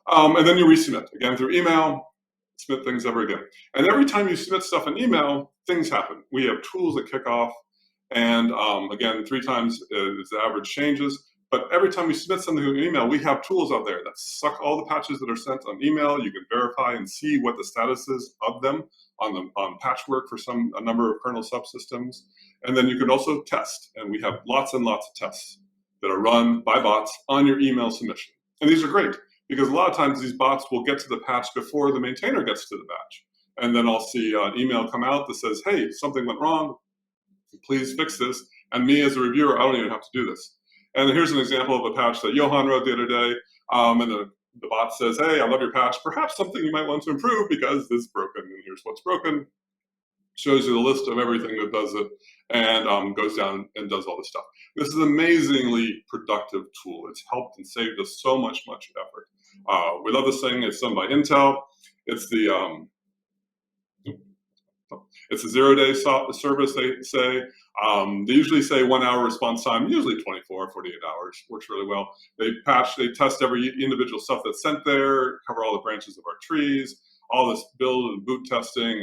And then you resubmit, again through email, submit things ever again. And every time you submit stuff in email, things happen. We have tools that kick off, and again, 3 times is the average changes. But every time we submit something in email, we have tools out there that suck all the patches that are sent on email. You can verify and see what the status is of them on patchwork for a number of kernel subsystems. And then you can also test. And we have lots and lots of tests that are run by bots on your email submission. And these are great because a lot of times these bots will get to the patch before the maintainer gets to the patch. And then I'll see an email come out that says, hey, something went wrong. Please fix this. And me as a reviewer, I don't even have to do this. And here's an example of a patch that Johan wrote the other day. And the bot says, hey, I love your patch. Perhaps something you might want to improve because this is broken. And here's what's broken. Shows you the list of everything that does it and goes down and does all this stuff. This is an amazingly productive tool. It's helped and saved us so much effort. We love this thing. It's done by Intel. It's the 0-day service, they say. They usually say 1 hour response time, usually 24 or 48 hours. Works really well. They test every individual stuff that's sent there, cover all the branches of our trees, all this build and boot testing.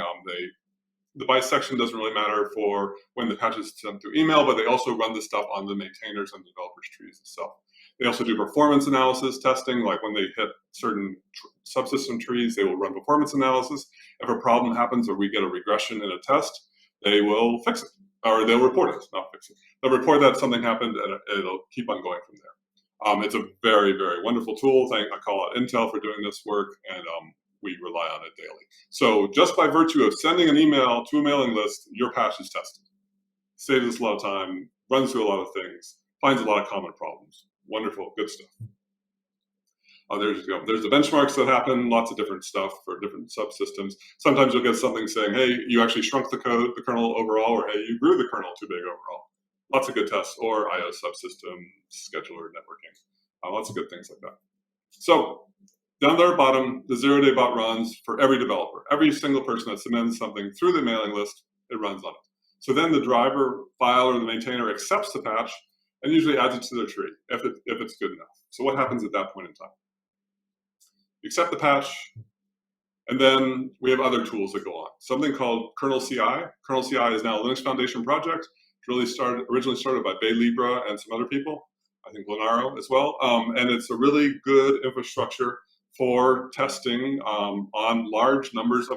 The bisection doesn't really matter for when the patch is sent through email, but they also run this stuff on the maintainers and developers' trees itself. They also do performance analysis testing, like when they hit certain subsystem trees, they will run performance analysis. If a problem happens or we get a regression in a test, they will fix it, or they'll report it, not fix it. They'll report that something happened, and it'll keep on going from there. It's a very, very wonderful tool. I call out Intel for doing this work, and we rely on it daily. So just by virtue of sending an email to a mailing list, your patch is tested. Saves us a lot of time, runs through a lot of things, finds a lot of common problems. Wonderful, good stuff. There's the benchmarks that happen, lots of different stuff for different subsystems. Sometimes you'll get something saying, hey, you actually shrunk the code, the kernel overall, or hey, you grew the kernel too big overall. Lots of good tests, or IO subsystem, scheduler, networking. Lots of good things like that. So down there at the bottom, the zero-day bot runs for every developer. Every single person that submits something through the mailing list, it runs on it. So then the driver file or the maintainer accepts the patch and usually adds it to their tree if it's good enough. So what happens at that point in time? You accept the patch, and then we have other tools that go on. Something called Kernel CI. Kernel CI is now a Linux Foundation project. It's originally started by Bay Libra and some other people, I think Lenaro as well. And it's a really good infrastructure for testing on large number of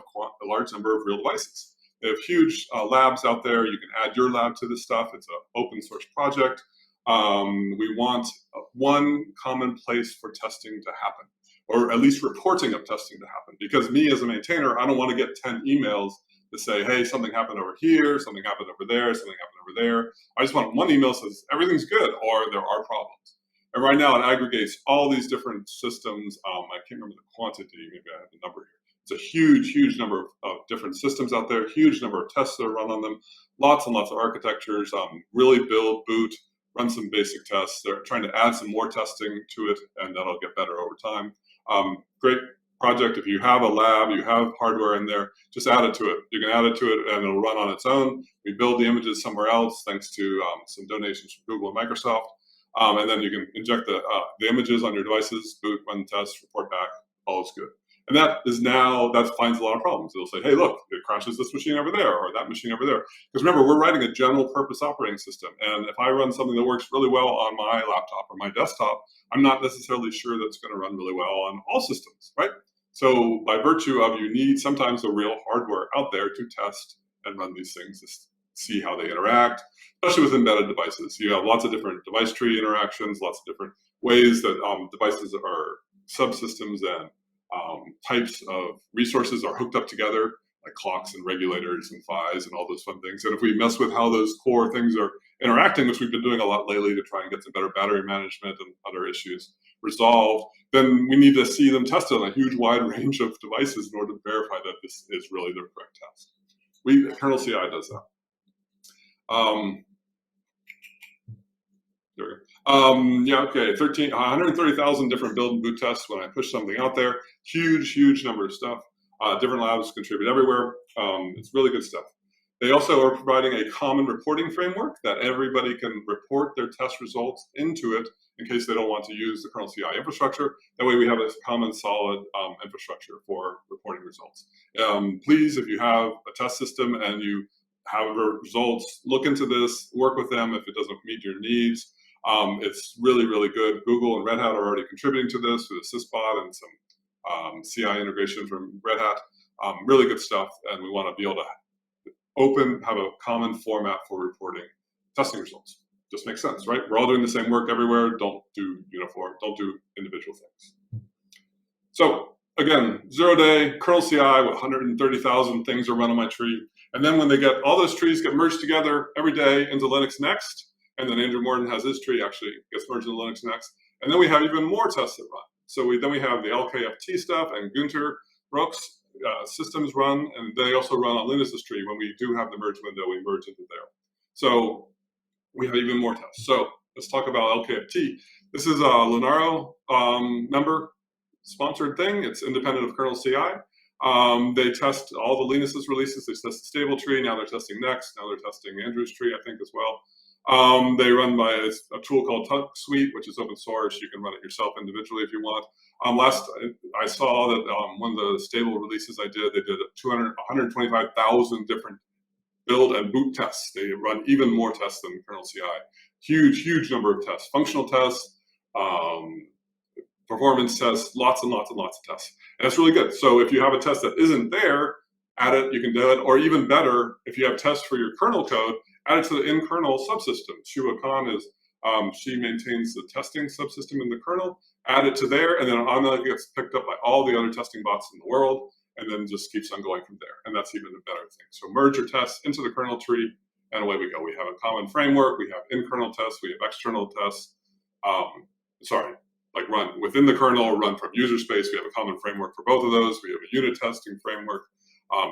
real devices. They have huge labs out there. You can add your lab to this stuff. It's an open source project. We want one common place for testing to happen, or at least reporting of testing to happen. Because me as a maintainer, I don't want to get 10 emails that say, hey, something happened over here, something happened over there, something happened over there. I just want one email that says everything's good, or there are problems. And right now it aggregates all these different systems. I can't remember the quantity, maybe I have the number here. It's a huge, huge number of different systems out there, huge number of tests that are run on them, lots and lots of architectures, really build, boot, run some basic tests. They're trying to add some more testing to it, and that'll get better over time. Great project. If you have a lab, you have hardware in there, just add it to it. You can add it to it and it'll run on its own. We build the images somewhere else thanks to some donations from Google and Microsoft. And then you can inject the images on your devices, boot, run tests, report back, all is good. And that finds a lot of problems. It'll say, hey, look, it crashes this machine over there or that machine over there. Because remember, we're writing a general purpose operating system. And if I run something that works really well on my laptop or my desktop, I'm not necessarily sure that's going to run really well on all systems, right? So by virtue of, you need sometimes the real hardware out there to test and run these things to see how they interact, especially with embedded devices. You have lots of different device tree interactions, lots of different ways that devices are subsystems and types of resources are hooked up together, like clocks and regulators and PHYs and all those fun things. And if we mess with how those core things are interacting, which we've been doing a lot lately to try and get some better battery management and other issues resolved, then we need to see them tested on a huge wide range of devices in order to verify that this is really the correct test. Kernel CI does that. There we go. Yeah, okay, 130,000 different build and boot tests when I push something out there. Huge, huge number of stuff. Different labs contribute everywhere. It's really good stuff. They also are providing a common reporting framework that everybody can report their test results into it in case they don't want to use the kernel CI infrastructure. That way we have a common solid infrastructure for reporting results. Please, if you have a test system and you have results, look into this, work with them if it doesn't meet your needs. It's really, really good. Google and Red Hat are already contributing to this with a sysbot and some CI integration from Red Hat. Really good stuff, and we want to be able to have a common format for reporting testing results. Just makes sense, right? We're all doing the same work everywhere. Don't do uniform, don't do individual things. So again, 0-day, kernel CI with 130,000 things are run on my tree. And then when they get, all those trees get merged together every day into Linux Next, and then Andrew Morton has his tree actually gets merged into Linux Next. And then we have even more tests that run. So then we have the LKFT stuff and Gunter Brooks systems run, and they also run on Linus's tree. When we do have the merge window, we merge into there. So we have even more tests. So let's talk about LKFT. This is a Lenaro member sponsored thing. It's independent of kernel CI. They test all the Linus's releases. They test the stable tree. Now they're testing Next. Now they're testing Andrew's tree, I think, as well. They run by a tool called Tuck Suite, which is open source. You can run it yourself individually if you want. Last I saw that one of the stable releases I did, they did 125,000 different build and boot tests. They run even more tests than kernel CI. Huge, huge number of tests. Functional tests, performance tests, lots and lots and lots of tests. And that's really good. So if you have a test that isn't there, add it, you can do it. Or even better, if you have tests for your kernel code, add it to the in-kernel subsystem. Shua Khan is, she maintains the testing subsystem in the kernel, add it to there, and then on gets picked up by all the other testing bots in the world, and then just keeps on going from there. And that's even a better thing. So merge your tests into the kernel tree, and away we go. We have a common framework. We have in-kernel tests. We have external tests. Like run within the kernel, run from user space. We have a common framework for both of those. We have a unit testing framework.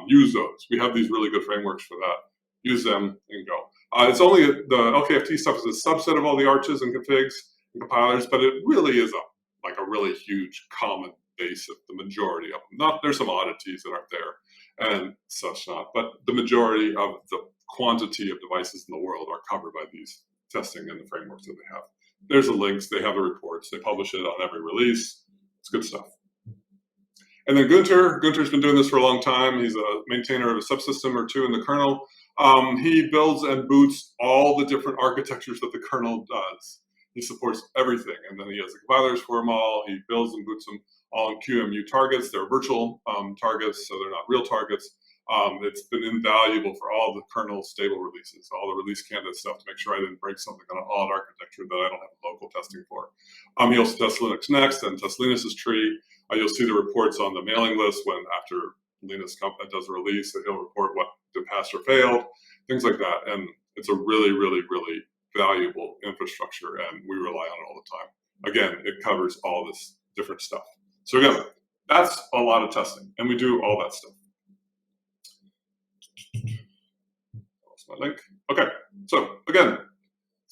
Use those. We have these really good frameworks for that. Use them and go. It's only the LKFT stuff is a subset of all the arches and configs and compilers, but it really is a really huge common base of the majority of them. There's some oddities that aren't there and such not, but the majority of the quantity of devices in the world are covered by these testing and the frameworks that they have. There's the links, they have the reports, they publish it on every release. It's good stuff. And then Gunter's been doing this for a long time. He's a maintainer of a subsystem or two in the kernel. He builds and boots all the different architectures that the kernel does. He supports everything, and then he has the compilers for them all. He builds and boots them all in QEMU targets. They're virtual targets, so they're not real targets. It's been invaluable for all the kernel stable releases, all the release candidate stuff, to make sure I didn't break something on an odd architecture that I don't have local testing for. He also tests Linux Next and tests Linus's tree. You'll see the reports on the mailing list when after Linus does a release, that he'll report what did pass or failed, things like that. And it's a really, really, really valuable infrastructure, and we rely on it all the time. Again, it covers all this different stuff. So again, that's a lot of testing, and we do all that stuff. Lost my link. Okay, so again,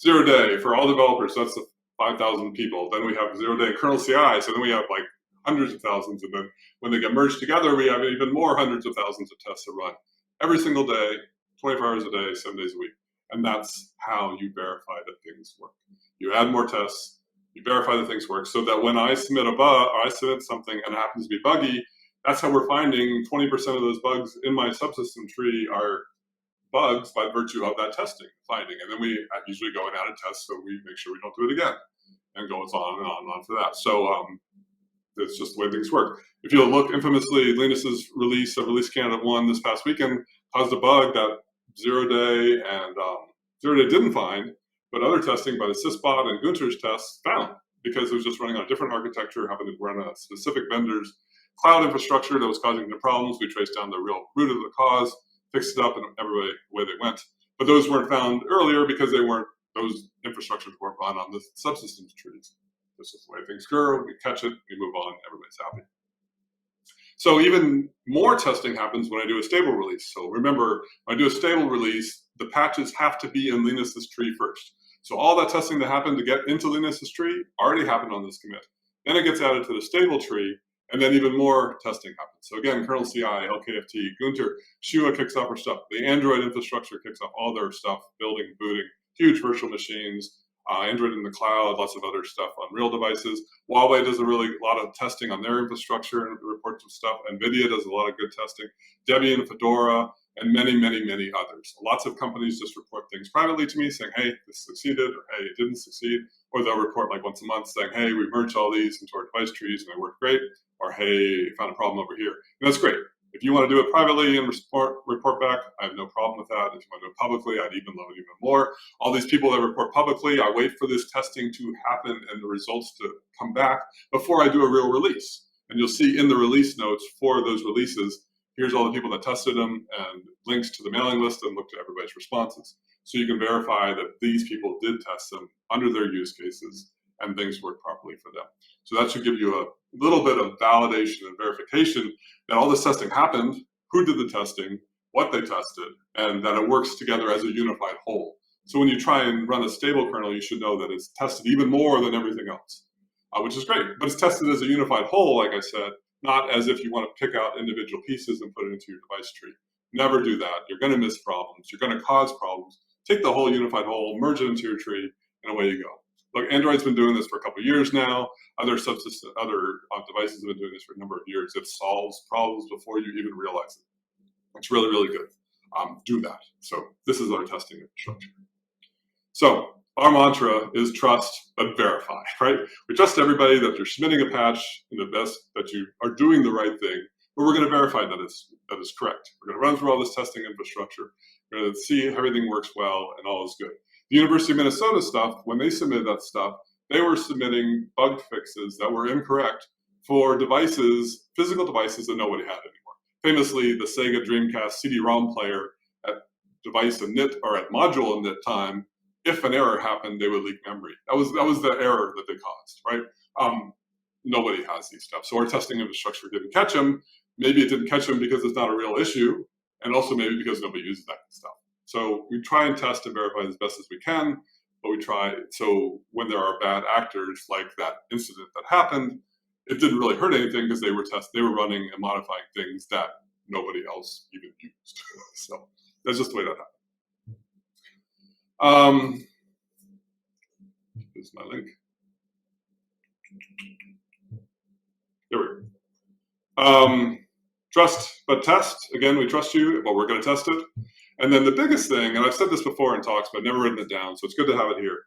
0 day for all developers. That's the 5,000 people. Then we have 0 day kernel CI. So then we have like hundreds of thousands, and then when they get merged together, we have even more hundreds of thousands of tests to run every single day, 24 hours a day, 7 days a week. And that's how you verify that things work. You add more tests, you verify that things work, so that when I submit a bug, or I submit something and it happens to be buggy, that's how we're finding 20% of those bugs in my subsystem tree are bugs by virtue of that testing finding. And then we usually go and add a test so we make sure we don't do it again, and goes on and on and on for that. So it's just the way things work. If you look, infamously, Linus's release of Release Candidate 1 this past weekend caused a bug that 0 day and 0 day didn't find, but other testing by the Sysbot and Gunter's tests found, because it was just running on a different architecture, happened to run a specific vendor's cloud infrastructure that was causing the problems. We traced down the real root of the cause, fixed it up, and everybody away they went. But those weren't found earlier because those infrastructures weren't run on the subsystems trees. This is the way things go. We catch it, we move on, everybody's happy. So even more testing happens when I do a stable release. So remember, when I do a stable release, the patches have to be in Linus's tree first. So all that testing that happened to get into Linus's tree already happened on this commit. Then it gets added to the stable tree, and then even more testing happens. So again, kernel CI, LKFT, Gunter, Shua kicks off our stuff. The Android infrastructure kicks off all their stuff, building, booting, huge virtual machines, Android in the cloud, lots of other stuff on real devices. Huawei does a lot of testing on their infrastructure and reports some stuff. NVIDIA does a lot of good testing. Debian, Fedora, and many, many, many others. Lots of companies just report things privately to me saying, hey, this succeeded, or hey, it didn't succeed. Or they'll report like once a month saying, hey, we merged all these into our device trees and they worked great. Or hey, found a problem over here. And that's great. If you want to do it privately and report back, I have no problem with that. If you want to do it publicly, I'd even love it even more. All these people that report publicly, I wait for this testing to happen and the results to come back before I do a real release. And you'll see in the release notes for those releases, here's all the people that tested them and links to the mailing list and look to everybody's responses. So you can verify that these people did test them under their use cases and things work properly for them. So that should give you a little bit of validation and verification that all this testing happened, who did the testing, what they tested, and that it works together as a unified whole. So when you try and run a stable kernel, you should know that it's tested even more than everything else, which is great. But it's tested as a unified whole, like I said, not as if you want to pick out individual pieces and put it into your device tree. Never do that. You're going to miss problems. You're going to cause problems. Take the whole unified whole, merge it into your tree, and away you go. Look, Android's been doing this for a couple of years now. Other devices have been doing this for a number of years. It solves problems before you even realize it. It's really, really good. Do that. So this is our testing infrastructure. So our mantra is trust, but verify, right? We trust everybody that you're submitting a patch in the best, that you are doing the right thing, but we're going to verify that is correct. We're going to run through all this testing infrastructure. We're going to see if everything works well and all is good. The University of Minnesota stuff, when they submitted that stuff, they were submitting bug fixes that were incorrect for devices, physical devices that nobody had anymore. Famously, the Sega Dreamcast CD-ROM player at device init or at module init time, if an error happened, they would leak memory. That was the error that they caused, right? Nobody has these stuff. So our testing infrastructure didn't catch them. Maybe it didn't catch them because it's not a real issue, and also maybe because nobody uses that stuff. So we try and test and verify as best as we can, but we try, so when there are bad actors like that incident that happened, it didn't really hurt anything because they were running and modifying things that nobody else even used. So that's just the way that happened. Here's my link. There we go. Trust but test. Again, we trust you, but we're going to test it. And then the biggest thing, and I've said this before in talks, but I've never written it down, so it's good to have it here.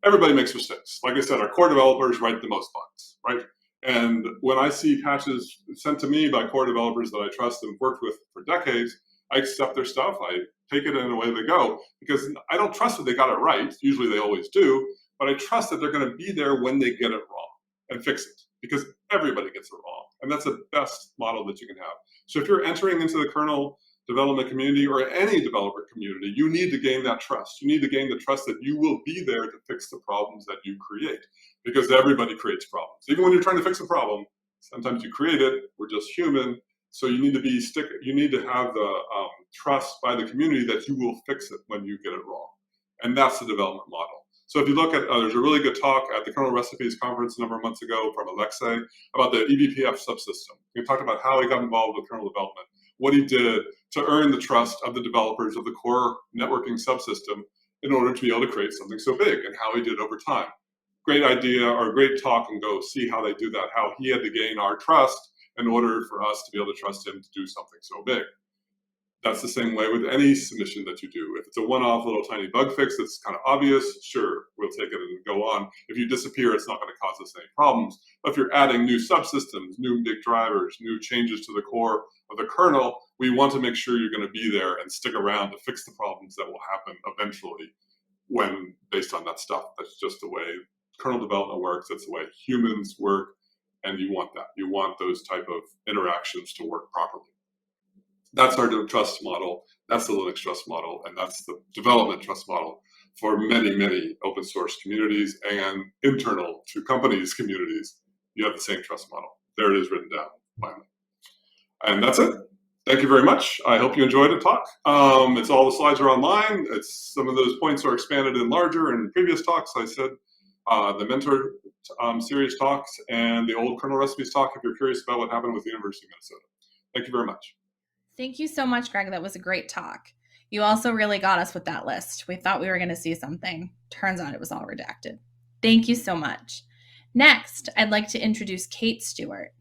Everybody makes mistakes. Like I said, our core developers write the most bugs, right? And when I see patches sent to me by core developers that I trust and worked with for decades, I accept their stuff. I take it and away they go, because I don't trust that they got it right. Usually they always do, but I trust that they're going to be there when they get it wrong and fix it, because everybody gets it wrong. And that's the best model that you can have. So if you're entering into the kernel development community or any developer community, you need to gain that trust. You need to gain the trust that you will be there to fix the problems that you create, because everybody creates problems. Even when you're trying to fix a problem, sometimes you create it. We're just human. So you need to you need to have the trust by the community that you will fix it when you get it wrong. And that's the development model. So if you look at, there's a really good talk at the Kernel Recipes conference a number of months ago from LACChain about the eBPF subsystem. He talked about how he got involved with kernel development, what he did to earn the trust of the developers of the core networking subsystem in order to be able to create something so big, and how he did over time. Great idea, or great talk, and go see how they do that, how he had to gain our trust in order for us to be able to trust him to do something so big. That's the same way with any submission that you do. If it's a one-off little tiny bug fix that's kind of obvious, sure, we'll take it and go on. If you disappear, it's not going to cause us any problems. But if you're adding new subsystems, new big drivers, new changes to the core of the kernel, we want to make sure you're going to be there and stick around to fix the problems that will happen eventually when based on that stuff. That's just the way kernel development works. That's the way humans work, and you want that. You want those type of interactions to work properly. That's our trust model. That's the Linux trust model, and that's the development trust model for many, many open source communities and internal to companies' communities. You have the same trust model. There it is written down finally. And that's it. Thank you very much. I hope you enjoyed the talk. It's all the slides are online. It's some of those points are expanded and larger in previous talks. I said the mentor series talks and the old kernel recipes talk if you're curious about what happened with the University of Minnesota. Thank you very much. Thank you so much, Greg. That was a great talk. You also really got us with that list. We thought we were going to see something. Turns out it was all redacted. Thank you so much. Next, I'd like to introduce Kate Stewart.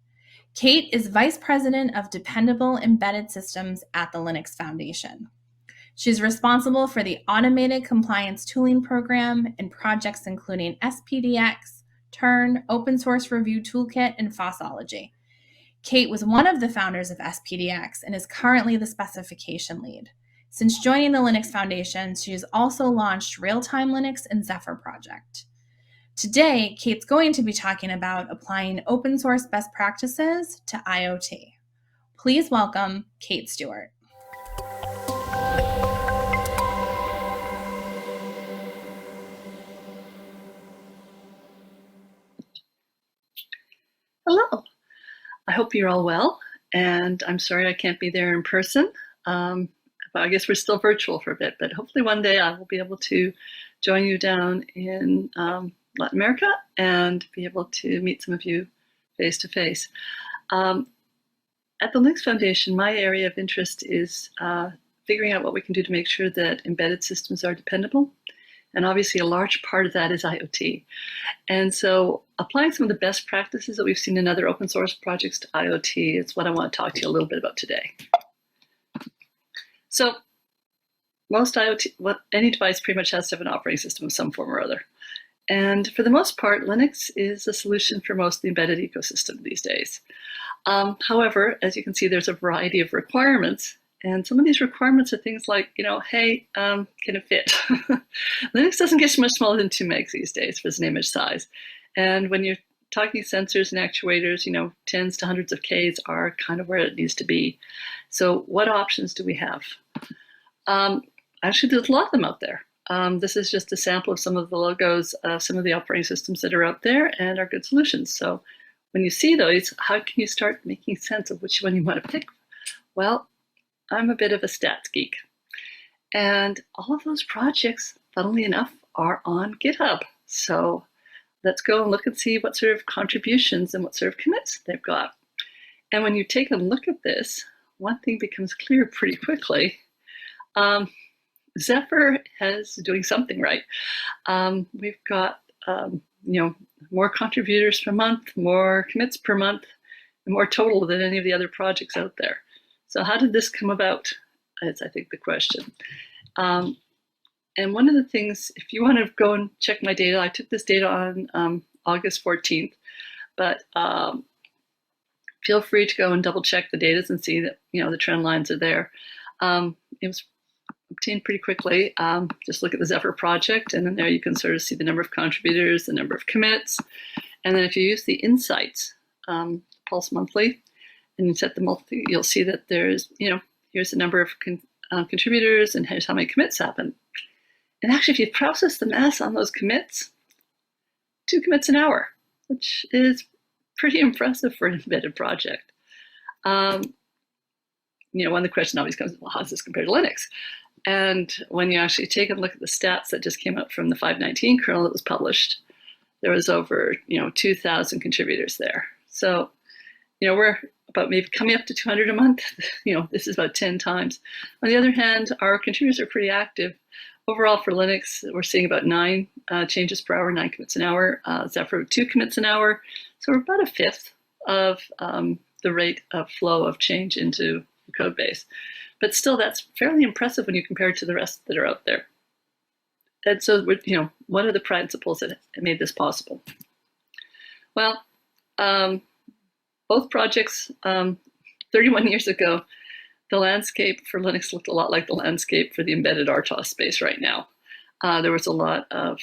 Kate is Vice President of Dependable Embedded Systems at the Linux Foundation. She's responsible for the Automated Compliance Tooling Program and projects including SPDX, Turn, Open Source Review Toolkit, and Fossology. Kate was one of the founders of SPDX and is currently the specification lead. Since joining the Linux Foundation, she has also launched Real-Time Linux and Zephyr project. Today, Kate's going to be talking about applying open source best practices to IoT. Please welcome Kate Stewart. Hello. I hope you're all well, and I'm sorry I can't be there in person. But I guess we're still virtual for a bit, but hopefully one day I will be able to join you down in Latin America and be able to meet some of you face to face. At the Linux Foundation, my area of interest is figuring out what we can do to make sure that embedded systems are dependable. And obviously a large part of that is IoT. And so applying some of the best practices that we've seen in other open source projects to IoT is what I want to talk to you a little bit about today. So most IoT, any device pretty much has to have an operating system of some form or other. And for the most part, Linux is a solution for most of the embedded ecosystem these days. However, as you can see, there's a variety of requirements And some of these requirements are things like, hey, can it fit? Linux doesn't get much smaller than 2 megs these days for an image size. And when you're talking sensors and actuators, tens to hundreds of Ks are kind of where it needs to be. So what options do we have? Actually, there's a lot of them out there. This is just a sample of some of the logos of some of the operating systems that are out there and are good solutions. So when you see those, how can you start making sense of which one you want to pick? Well, I'm a bit of a stats geek. And all of those projects, funnily enough, are on GitHub. So let's go and look and see what sort of contributions and what sort of commits they've got. And when you take a look at this, one thing becomes clear pretty quickly. Zephyr is doing something right. We've got more contributors per month, more commits per month, and more total than any of the other projects out there. So how did this come about? Is I think the question. And one of the things, if you want to go and check my data, I took this data on August 14th, but feel free to go and double check the data and see that the trend lines are there. It was obtained pretty quickly. Just look at the Zephyr project, and then there you can sort of see the number of contributors, the number of commits, and then if you use the insights, Pulse Monthly, and you set the multi, you'll see that there's, here's the number of contributors and here's how many commits happen. And actually, if you process the mass on those commits, 2 commits an hour, which is pretty impressive for an embedded project. One of the questions always comes, well, how does this compare to Linux? And when you actually take a look at the stats that just came out from the 5.19 kernel that was published, there was over 2,000 contributors there. So we're about maybe coming up to 200 a month. This is about 10 times. On the other hand, our contributors are pretty active. Overall for Linux, we're seeing about 9 changes per hour, 9 commits an hour. Zephyr 2 commits an hour. So we're about a fifth of the rate of flow of change into the code base. But still, that's fairly impressive when you compare it to the rest that are out there. And so, what are the principles that made this possible? Well, both projects, 31 years ago, the landscape for Linux looked a lot like the landscape for the embedded RTOS space right now. There was a lot of,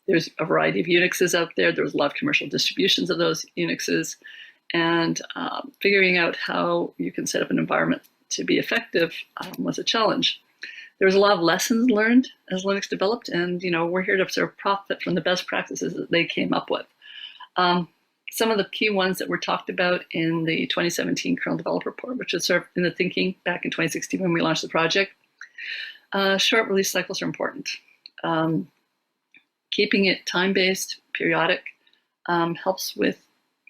there's a variety of Unixes out there. There was a lot of commercial distributions of those Unixes. And figuring out how you can set up an environment to be effective was a challenge. There was a lot of lessons learned as Linux developed, and we're here to sort of profit from the best practices that they came up with. Some of the key ones that were talked about in the 2017 Kernel Developer Report, which was sort of in the thinking back in 2016 when we launched the project. Short release cycles are important. Keeping it time-based, periodic, helps with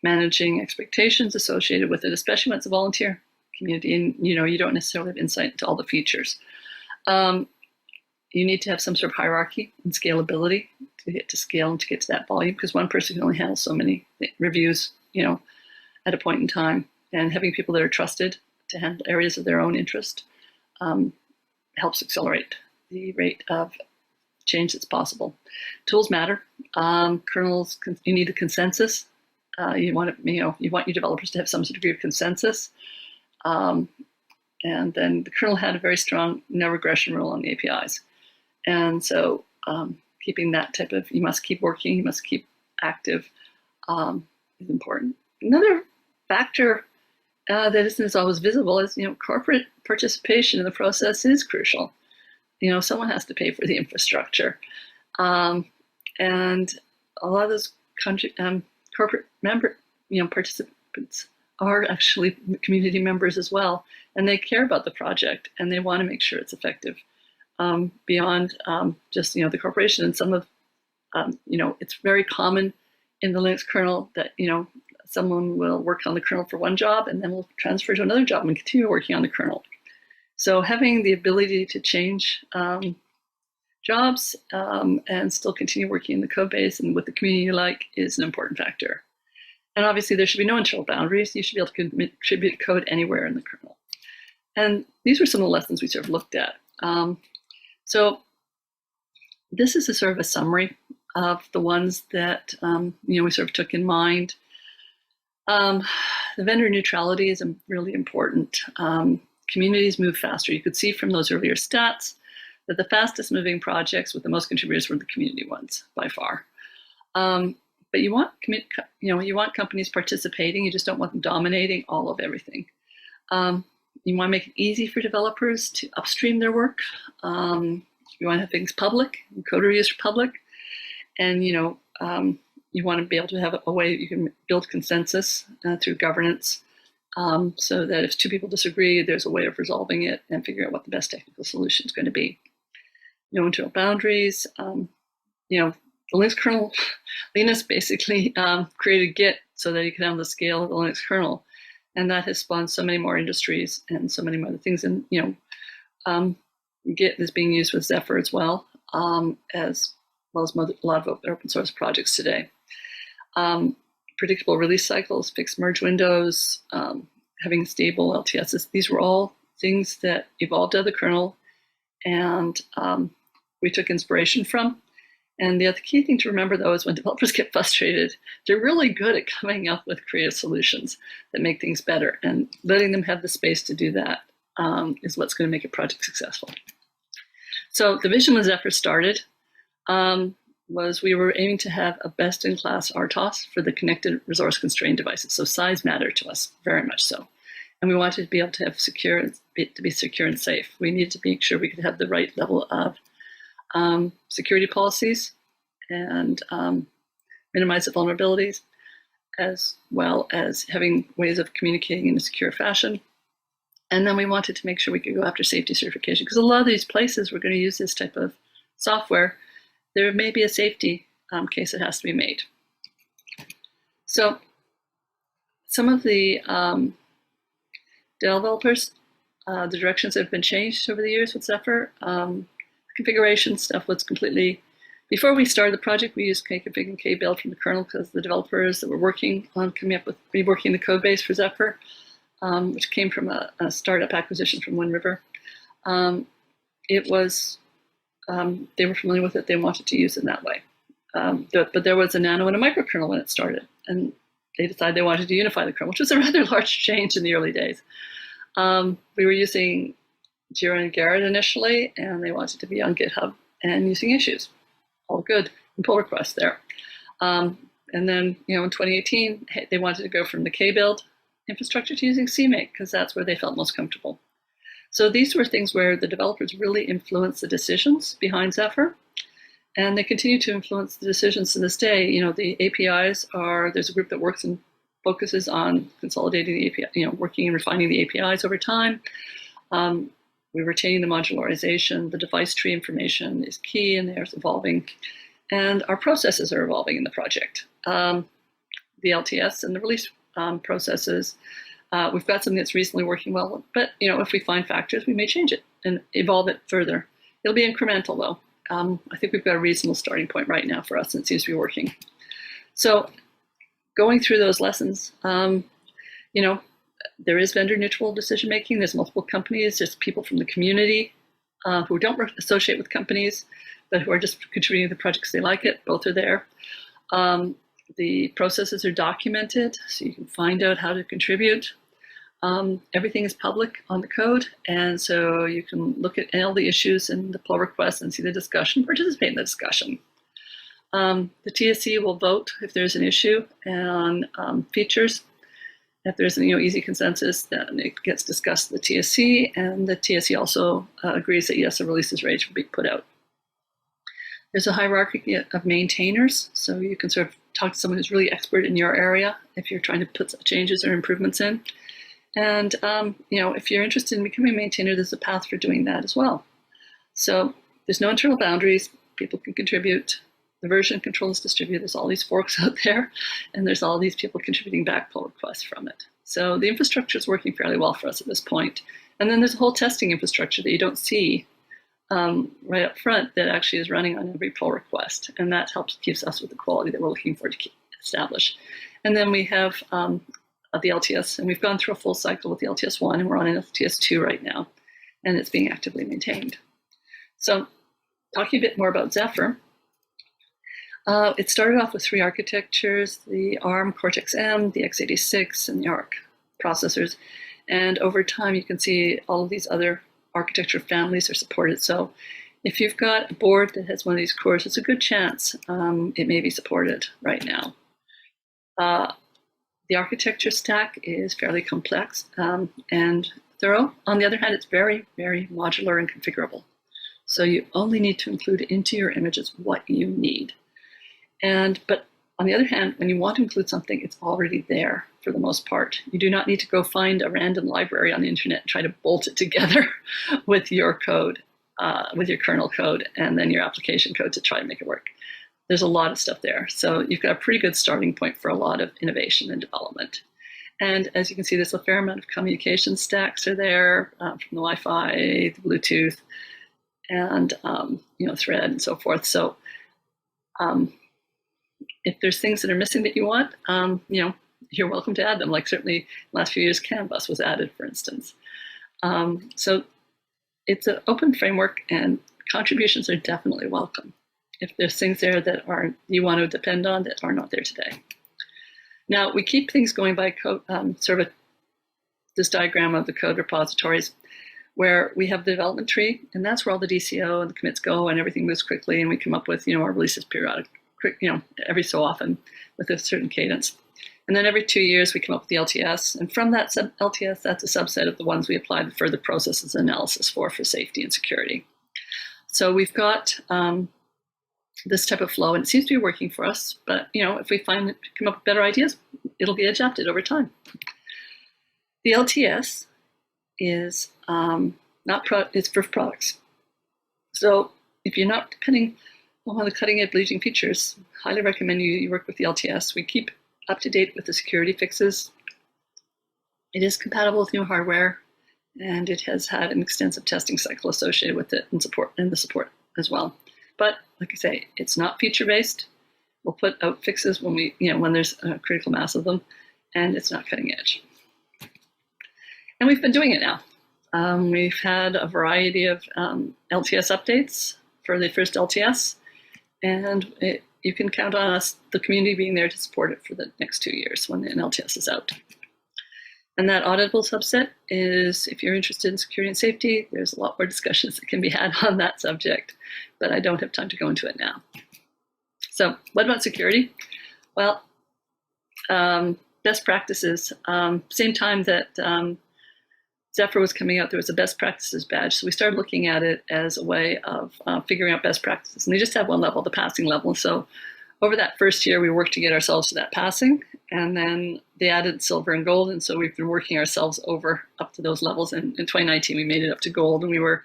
managing expectations associated with it, especially when it's a volunteer community and you don't necessarily have insight into all the features. You need to have some sort of hierarchy and scalability to get to scale and to get to that volume, because one person can only handle so many reviews, at a point in time. And having people that are trusted to handle areas of their own interest helps accelerate the rate of change that's possible. Tools matter. Kernels, you need a consensus. You want your developers to have some degree of consensus. And then the kernel had a very strong no regression rule on the APIs. And so keeping that type of, you must keep working, you must keep active is important. Another factor that isn't as always visible is, corporate participation in the process is crucial. Someone has to pay for the infrastructure. And a lot of those corporate participants are actually community members as well, and they care about the project and they want to make sure it's effective beyond just the corporation. And some of it's very common in the Linux kernel that someone will work on the kernel for one job and then will transfer to another job and continue working on the kernel. So having the ability to change jobs and still continue working in the code base and with the community you like is an important factor. And obviously, there should be no internal boundaries. You should be able to contribute code anywhere in the kernel. And these were some of the lessons we sort of looked at. So this is a sort of a summary of the ones that we sort of took in mind. The vendor neutrality is really important. communities move faster. You could see from those earlier stats that the fastest moving projects with the most contributors were the community ones by far. But you want companies participating. You just don't want them dominating all of everything. You want to make it easy for developers to upstream their work. You want to have things public, code reviews are public, and you want to be able to have a way that you can build consensus through governance, so that if two people disagree, there's a way of resolving it and figuring out what the best technical solution is going to be. No internal boundaries. The Linux kernel, Linus basically created Git so that you can have the scale of the Linux kernel, and that has spawned so many more industries and so many more other things. And Git is being used with Zephyr as well as a lot of open source projects today. Predictable release cycles, fixed merge windows, having stable LTSs. These were all things that evolved out of the kernel, and we took inspiration from. And the other key thing to remember, though, is when developers get frustrated, they're really good at coming up with creative solutions that make things better. And letting them have the space to do that is what's going to make a project successful. So the vision when Zephyr started was we were aiming to have a best-in-class RTOS for the connected resource-constrained devices. So size mattered to us, very much so. And we wanted to be able to have to be secure and safe. We needed to make sure we could have the right level of security policies and minimize the vulnerabilities, as well as having ways of communicating in a secure fashion. And then we wanted to make sure we could go after safety certification, because a lot of these places we're going to use this type of software, there may be a safety case that has to be made. So some of the developers, the directions have been changed over the years with Zephyr. Configuration stuff was completely, before we started the project, we used kconfig and kbuild from the kernel because the developers that were working on coming up with reworking the code base for Zephyr, which came from a startup acquisition from Wind River. It was, they were familiar with it, they wanted to use it in that way. But there was a nano and a microkernel when it started, and they decided they wanted to unify the kernel, which was a rather large change in the early days. We were using Jira and Garrett initially, and they wanted to be on GitHub and using issues. All good, and pull requests there. And then, in 2018, they wanted to go from the kbuild infrastructure to using CMake, because that's where they felt most comfortable. So these were things where the developers really influenced the decisions behind Zephyr, and they continue to influence the decisions to this day. The APIs are, there's a group that works and focuses on consolidating the API, working and refining the APIs over time. We're retaining the modularization. The device tree information is key, and there's evolving. And our processes are evolving in the project. The LTS and the release processes, we've got something that's recently working well, but if we find factors, we may change it and evolve it further. It'll be incremental, though. I think we've got a reasonable starting point right now for us, and it seems to be working. So going through those lessons, there is vendor neutral decision making. There's multiple companies. There's people from the community who don't associate with companies, but who are just contributing to the projects they like it. Both are there. The processes are documented, so you can find out how to contribute. Everything is public on the code, and so you can look at all the issues and the pull requests and see the discussion, participate in the discussion. The TSC will vote if there's an issue on features. If there's easy consensus, then it gets discussed at the TSC, and the TSC also agrees that yes, a release is ready to be put out. There's a hierarchy of maintainers, so you can sort of talk to someone who's really expert in your area if you're trying to put changes or improvements in. And if you're interested in becoming a maintainer, there's a path for doing that as well. So there's no internal boundaries. People can contribute. The version control is distributed. There's all these forks out there, and there's all these people contributing back pull requests from it. So the infrastructure is working fairly well for us at this point. And then there's a whole testing infrastructure that you don't see right up front that actually is running on every pull request, and that keeps us with the quality that we're looking for to establish. And then we have the LTS, and we've gone through a full cycle with the LTS1, and we're on an LTS2 right now, and it's being actively maintained. So talking a bit more about Zephyr, it started off with 3 architectures: the ARM Cortex-M, the x86, and the ARC processors. And over time, you can see all of these other architecture families are supported. So if you've got a board that has one of these cores, it's a good chance it may be supported right now. The architecture stack is fairly complex and thorough. On the other hand, it's very, very modular and configurable. So you only need to include into your images what you need. But on the other hand, when you want to include something, it's already there for the most part. You do not need to go find a random library on the internet and try to bolt it together with your code, with your kernel code, and then your application code to try to make it work. There's a lot of stuff there. So you've got a pretty good starting point for a lot of innovation and development. And as you can see, there's a fair amount of communication stacks are there from the Wi-Fi, the Bluetooth, and Thread and so forth. So if there's things that are missing that you want, you're welcome to add them. Like certainly in the last few years, Canvas was added, for instance. So it's an open framework, and contributions are definitely welcome if there's things there that you want to depend on that are not there today. Now, we keep things going by code, this diagram of the code repositories, where we have the development tree, and that's where all the DCO and the commits go, and everything moves quickly, and we come up with our releases periodic, every so often with a certain cadence. And then every 2 years, we come up with the LTS, and from that LTS, that's a subset of the ones we apply the further processes analysis for safety and security. So we've got this type of flow, and it seems to be working for us. But if we come up with better ideas, it'll be adapted over time. The LTS is it's for products. So if you're not depending on the cutting-edge bleeding features, highly recommend you work with the LTS. We keep up to date with the security fixes. It is compatible with new hardware, and it has had an extensive testing cycle associated with it and the support as well. But like I say, it's not feature-based. We'll put out fixes when when there's a critical mass of them, and it's not cutting edge. And we've been doing it now. We've had a variety of LTS updates for the first LTS, and you can count on us, the community, being there to support it for the next 2 years when an LTS is out. And that auditable subset is, if you're interested in security and safety, there's a lot more discussions that can be had on that subject, but I don't have time to go into it now. So what about security? Well, best practices. Same time that Zephyr was coming out, there was a best practices badge. So we started looking at it as a way of figuring out best practices. And they just have one level, the passing level. So over that first year, we worked to get ourselves to that passing. And then they added silver and gold. And so we've been working ourselves up to those levels. And in 2019, we made it up to gold. And we were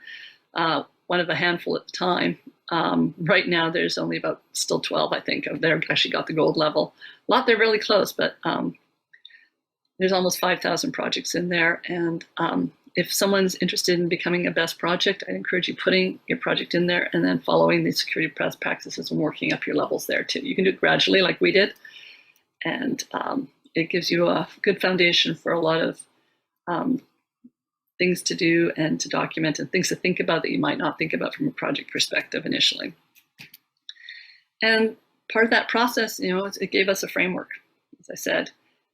one of a handful at the time. Right now, there's only about still 12, I think, of there actually got the gold level. A lot, they're really close, but there's almost 5,000 projects in there. And if someone's interested in becoming a best project, I'd encourage you putting your project in there and then following the security best practices and working up your levels there too. You can do it gradually like we did. And it gives you a good foundation for a lot of things to do and to document and things to think about that you might not think about from a project perspective initially. And part of that process, it gave us a framework, as I said,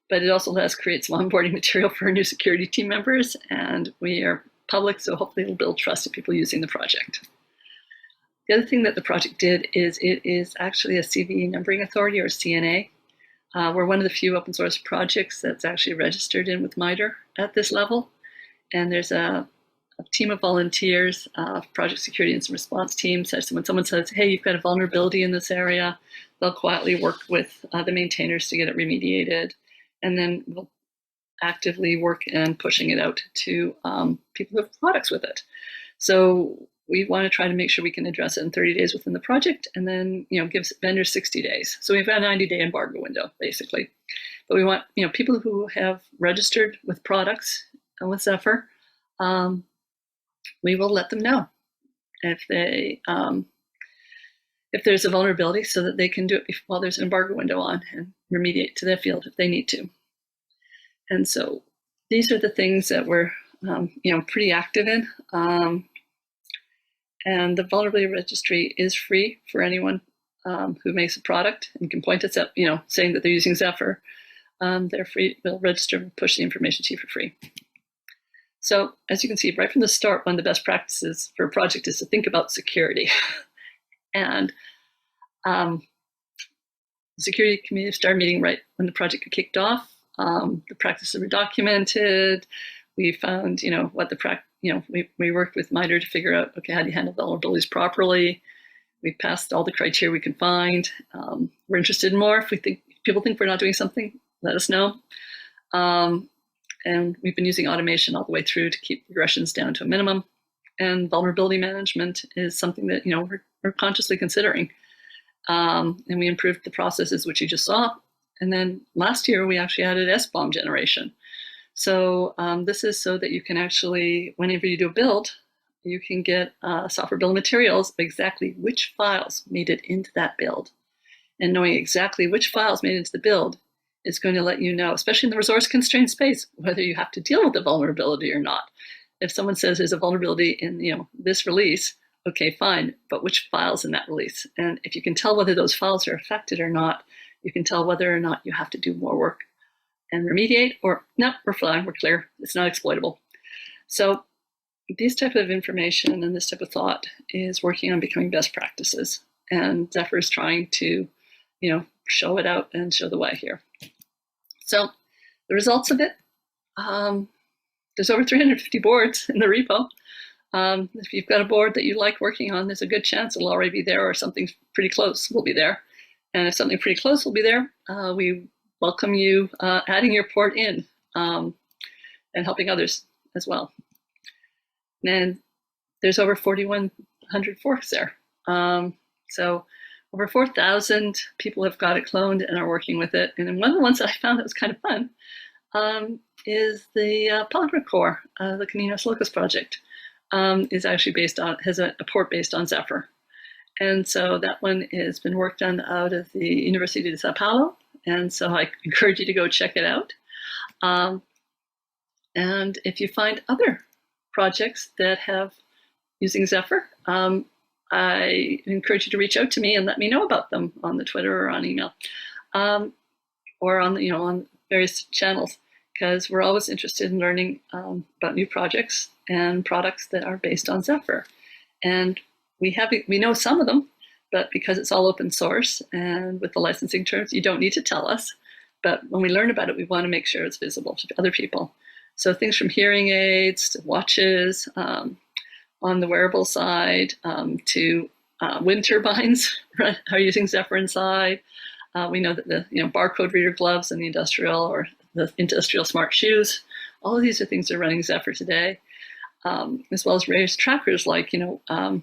but it also lets us create some onboarding material for our new security team members, and we are public, so hopefully it'll build trust in people using the project. The other thing that the project did is it is actually a CV numbering authority, or CNA. We're one of the few open source projects that's actually registered in with MITRE at this level. And there's a team of volunteers, project security and response team, such that when someone says, hey, you've got a vulnerability in this area, they'll quietly work with the maintainers to get it remediated. And then we'll actively work and pushing it out to people who have products with it. So we want to try to make sure we can address it in 30 days within the project, and then gives vendors 60 days. So we've got a 90-day embargo window, basically. But we want people who have registered with products and with Zephyr, we will let them know if there's a vulnerability, so that they can do it while there's an embargo window on and remediate to their field if they need to. And so these are the things that we're pretty active in. And the vulnerability registry is free for anyone who makes a product and can point us at, saying that they're using Zephyr. They're free, they'll register and push the information to you for free. So as you can see, right from the start, one of the best practices for a project is to think about security. And the security committee started meeting right when the project got kicked off. The practices were documented. We found, what we worked with MITRE to figure out, okay, how do you handle vulnerabilities properly? We passed all the criteria we can find. We're interested in more. If people think we're not doing something, let us know. And we've been using automation all the way through to keep regressions down to a minimum. And vulnerability management is something that we're consciously considering. And we improved the processes, which you just saw. And then last year, we actually added SBOM generation. So this is so that you can actually, whenever you do a build, you can get software bill of materials of exactly which files made it into that build. And knowing exactly which files made it into the build is going to let you know, especially in the resource-constrained space, whether you have to deal with the vulnerability or not. If someone says there's a vulnerability in this release, okay, fine, but which files in that release? And if you can tell whether those files are affected or not, you can tell whether or not you have to do more work and remediate, or no, we're fine, we're clear, it's not exploitable. So this type of information and this type of thought is working on becoming best practices. And Zephyr is trying to, show it out and show the way here. So the results of it, there's over 350 boards in the repo. If you've got a board that you like working on, there's a good chance it'll already be there, or something pretty close will be there. And if something pretty close will be there, we welcome you adding your port in and helping others as well. And there's over 4,100 forks there. So over 4,000 people have got it cloned and are working with it. And then one of the ones that I found that was kind of fun is the Polymer Core, the Caninos Locus project, is actually has a port based on Zephyr. And so that one has been worked on out of the University of Sao Paulo. And so I encourage you to go check it out. And if you find other projects that have using Zephyr, I encourage you to reach out to me and let me know about them on the Twitter or on email, or on on various channels, because we're always interested in learning about new projects and products that are based on Zephyr. And we know some of them, but because it's all open source and with the licensing terms, you don't need to tell us. But when we learn about it, we want to make sure it's visible to other people. So things from hearing aids to watches, on the wearable side, to wind turbines are using Zephyr inside. We know that the barcode reader gloves and the industrial smart shoes, all of these are things that are running Zephyr today, as well as various trackers like the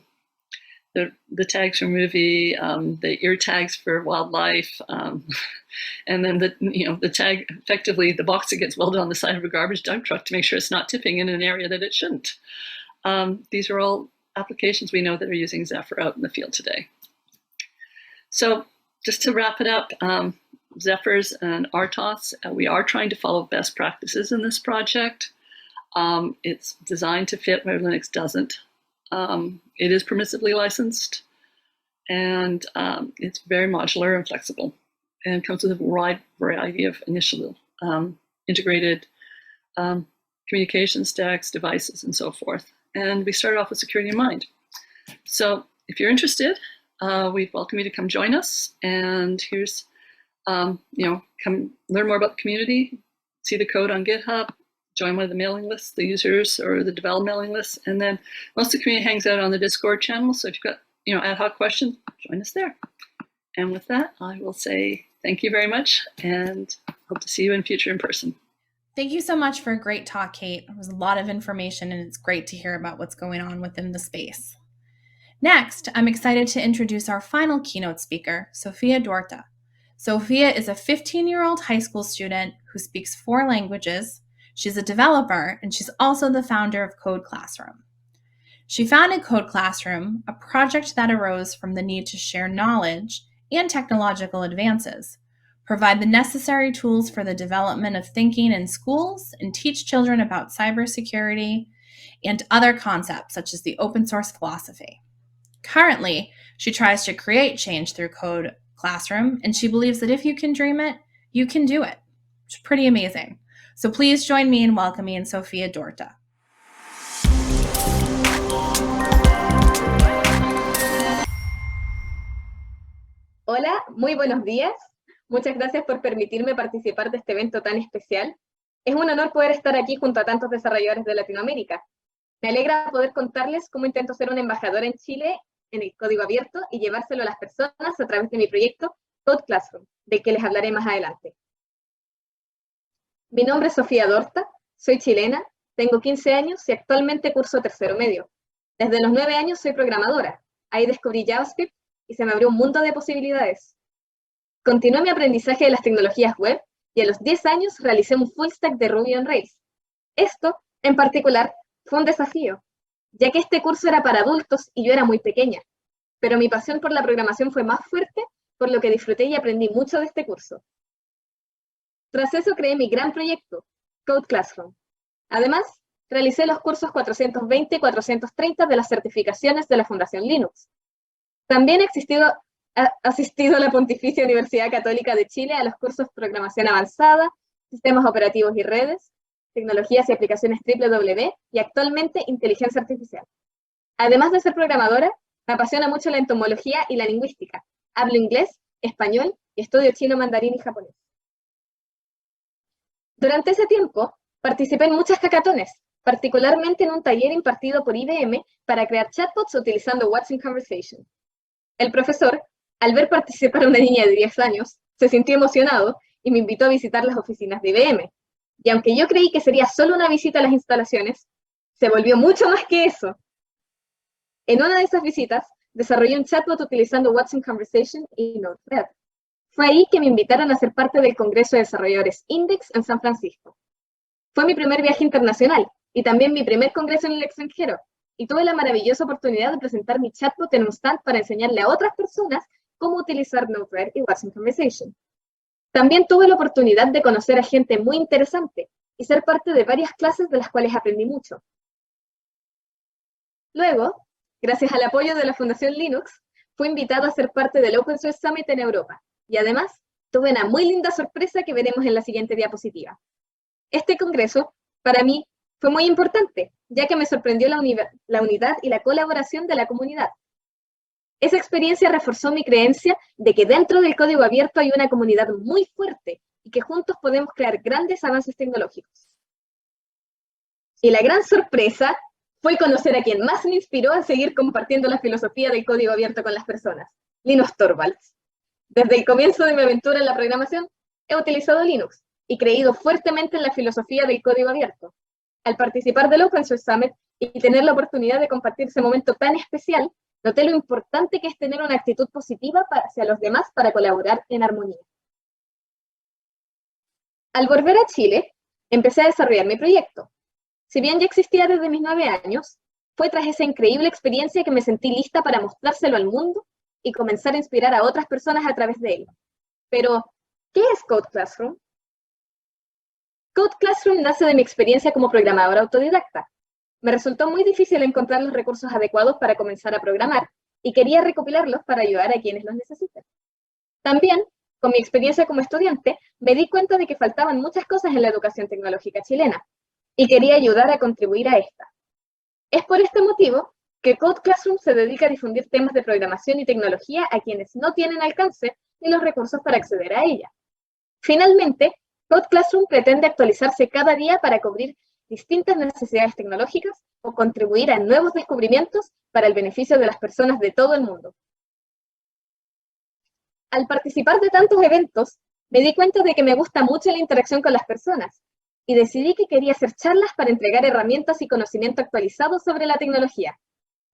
tags for movie, the ear tags for wildlife, and then the tag, effectively the box that gets welded on the side of a garbage dump truck to make sure it's not tipping in an area that it shouldn't. These are all applications we know that are using Zephyr out in the field today. So just to wrap it up, Zephyrs and RTOS, we are trying to follow best practices in this project. It's designed to fit where Linux doesn't. It is permissively licensed, and it's very modular and flexible, and comes with a wide variety of initial integrated communication stacks, devices, and so forth. And we started off with security in mind. So if you're interested, we welcome you to come join us. And here's, come learn more about the community, see the code on GitHub, join one of the mailing lists, the users or the development mailing lists. And then most of the community hangs out on the Discord channel. So if you've got, ad hoc questions, join us there. And with that, I will say thank you very much and hope to see you in future in person. Thank you so much for a great talk, Kate. It was a lot of information, and it's great to hear about what's going on within the space. Next, I'm excited to introduce our final keynote speaker, Sophia Duarta. Sophia is a 15-year-old high school student who speaks 4 languages. She's a developer, and she's also the founder of Code Classroom. She founded Code Classroom, a project that arose from the need to share knowledge and technological advances, provide the necessary tools for the development of thinking in schools, and teach children about cybersecurity and other concepts such as the open source philosophy. Currently, she tries to create change through Code Classroom, and she believes that if you can dream it, you can do it. It's pretty amazing. So please join me in welcoming Sophia Duarta. Hola, muy buenos días. Muchas gracias por permitirme participar de este evento tan especial. Es un honor poder estar aquí junto a tantos desarrolladores de Latinoamérica. Me alegra poder contarles cómo intento ser un embajador en Chile en el código abierto y llevárselo a las personas a través de mi proyecto Code Classroom, del que les hablaré más adelante. Mi nombre es Sophia Duarta, soy chilena, tengo 15 años y actualmente curso tercero medio. Desde los 9 años soy programadora. Ahí descubrí JavaScript y se me abrió un mundo de posibilidades. Continué mi aprendizaje de las tecnologías web y a los 10 años realicé un full stack de Ruby on Rails. Esto, en particular, fue un desafío, ya que este curso era para adultos y yo era muy pequeña, pero mi pasión por la programación fue más fuerte, por lo que disfruté y aprendí mucho de este curso. Tras eso creé mi gran proyecto, Code Classroom. Además, realicé los cursos 420 y 430 de las certificaciones de la Fundación Linux. También he asistido a la Pontificia Universidad Católica de Chile a los cursos Programación Avanzada, Sistemas Operativos y Redes, Tecnologías y Aplicaciones WW y actualmente Inteligencia Artificial. Además de ser programadora, me apasiona mucho la entomología y la lingüística. Hablo inglés, español y estudio chino, mandarín y japonés. Durante ese tiempo, participé en muchas hackatones, particularmente en un taller impartido por IBM para crear chatbots utilizando What's in Conversation. El profesor, al ver participar a una niña de 10 años, se sintió emocionado y me invitó a visitar las oficinas de IBM. Y aunque yo creí que sería solo una visita a las instalaciones, se volvió mucho más que eso. En una de esas visitas, desarrollé un chatbot utilizando What's in Conversation y Node-RED. Fue ahí que me invitaron a ser parte del Congreso de Desarrolladores Index en San Francisco. Fue mi primer viaje internacional y también mi primer congreso en el extranjero, y tuve la maravillosa oportunidad de presentar mi chatbot en un stand para enseñarle a otras personas cómo utilizar Node-RED y What's in Conversation. También tuve la oportunidad de conocer a gente muy interesante y ser parte de varias clases de las cuales aprendí mucho. Luego, gracias al apoyo de la Fundación Linux, fui invitado a ser parte del Open Source Summit en Europa, y además tuve una muy linda sorpresa que veremos en la siguiente diapositiva. Este congreso, para mí, fue muy importante, ya que me sorprendió la unidad y la colaboración de la comunidad. Esa experiencia reforzó mi creencia de que dentro del código abierto hay una comunidad muy fuerte y que juntos podemos crear grandes avances tecnológicos. Y la gran sorpresa fue conocer a quien más me inspiró a seguir compartiendo la filosofía del código abierto con las personas, Linus Torvalds. Desde el comienzo de mi aventura en la programación, he utilizado Linux y creído fuertemente en la filosofía del código abierto. Al participar del Open Source Summit y tener la oportunidad de compartir ese momento tan especial, noté lo importante que es tener una actitud positiva hacia los demás para colaborar en armonía. Al volver a Chile, empecé a desarrollar mi proyecto. Si bien ya existía desde mis 9 años, fue tras esa increíble experiencia que me sentí lista para mostrárselo al mundo y comenzar a inspirar a otras personas a través de él. Pero, ¿qué es Code Classroom? Code Classroom nace de mi experiencia como programadora autodidacta. Me resultó muy difícil encontrar los recursos adecuados para comenzar a programar y quería recopilarlos para ayudar a quienes los necesiten. También, con mi experiencia como estudiante, me di cuenta de que faltaban muchas cosas en la educación tecnológica chilena y quería ayudar a contribuir a esta. Es por este motivo que Code Classroom se dedica a difundir temas de programación y tecnología a quienes no tienen alcance ni los recursos para acceder a ella. Finalmente, Code Classroom pretende actualizarse cada día para cubrir distintas necesidades tecnológicas o contribuir a nuevos descubrimientos para el beneficio de las personas de todo el mundo. Al participar de tantos eventos, me di cuenta de que me gusta mucho la interacción con las personas y decidí que quería hacer charlas para entregar herramientas y conocimiento actualizado sobre la tecnología.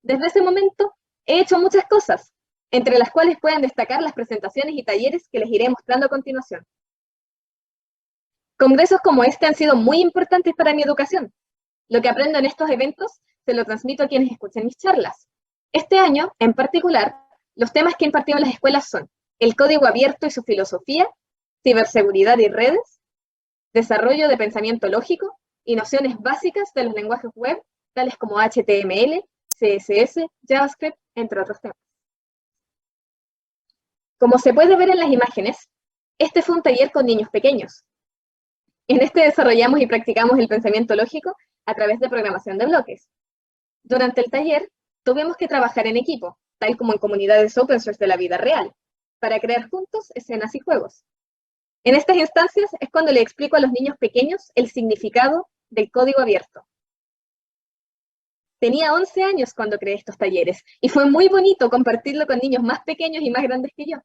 Desde ese momento, he hecho muchas cosas, entre las cuales pueden destacar las presentaciones y talleres que les iré mostrando a continuación. Congresos como este han sido muy importantes para mi educación. Lo que aprendo en estos eventos se lo transmito a quienes escuchen mis charlas. Este año, en particular, los temas que he impartido en las escuelas son el código abierto y su filosofía, ciberseguridad y redes, desarrollo de pensamiento lógico y nociones básicas de los lenguajes web, tales como HTML, CSS, JavaScript, entre otros temas. Como se puede ver en las imágenes, este fue un taller con niños pequeños. En este desarrollamos y practicamos el pensamiento lógico a través de programación de bloques. Durante el taller, tuvimos que trabajar en equipo, tal como en comunidades open source de la vida real. para crear juntos escenas y juegos. En estas instancias es cuando le explico a los niños pequeños el significado del código abierto. Tenía 11 años cuando creé estos talleres y fue muy bonito compartirlo con niños más pequeños y más grandes que yo.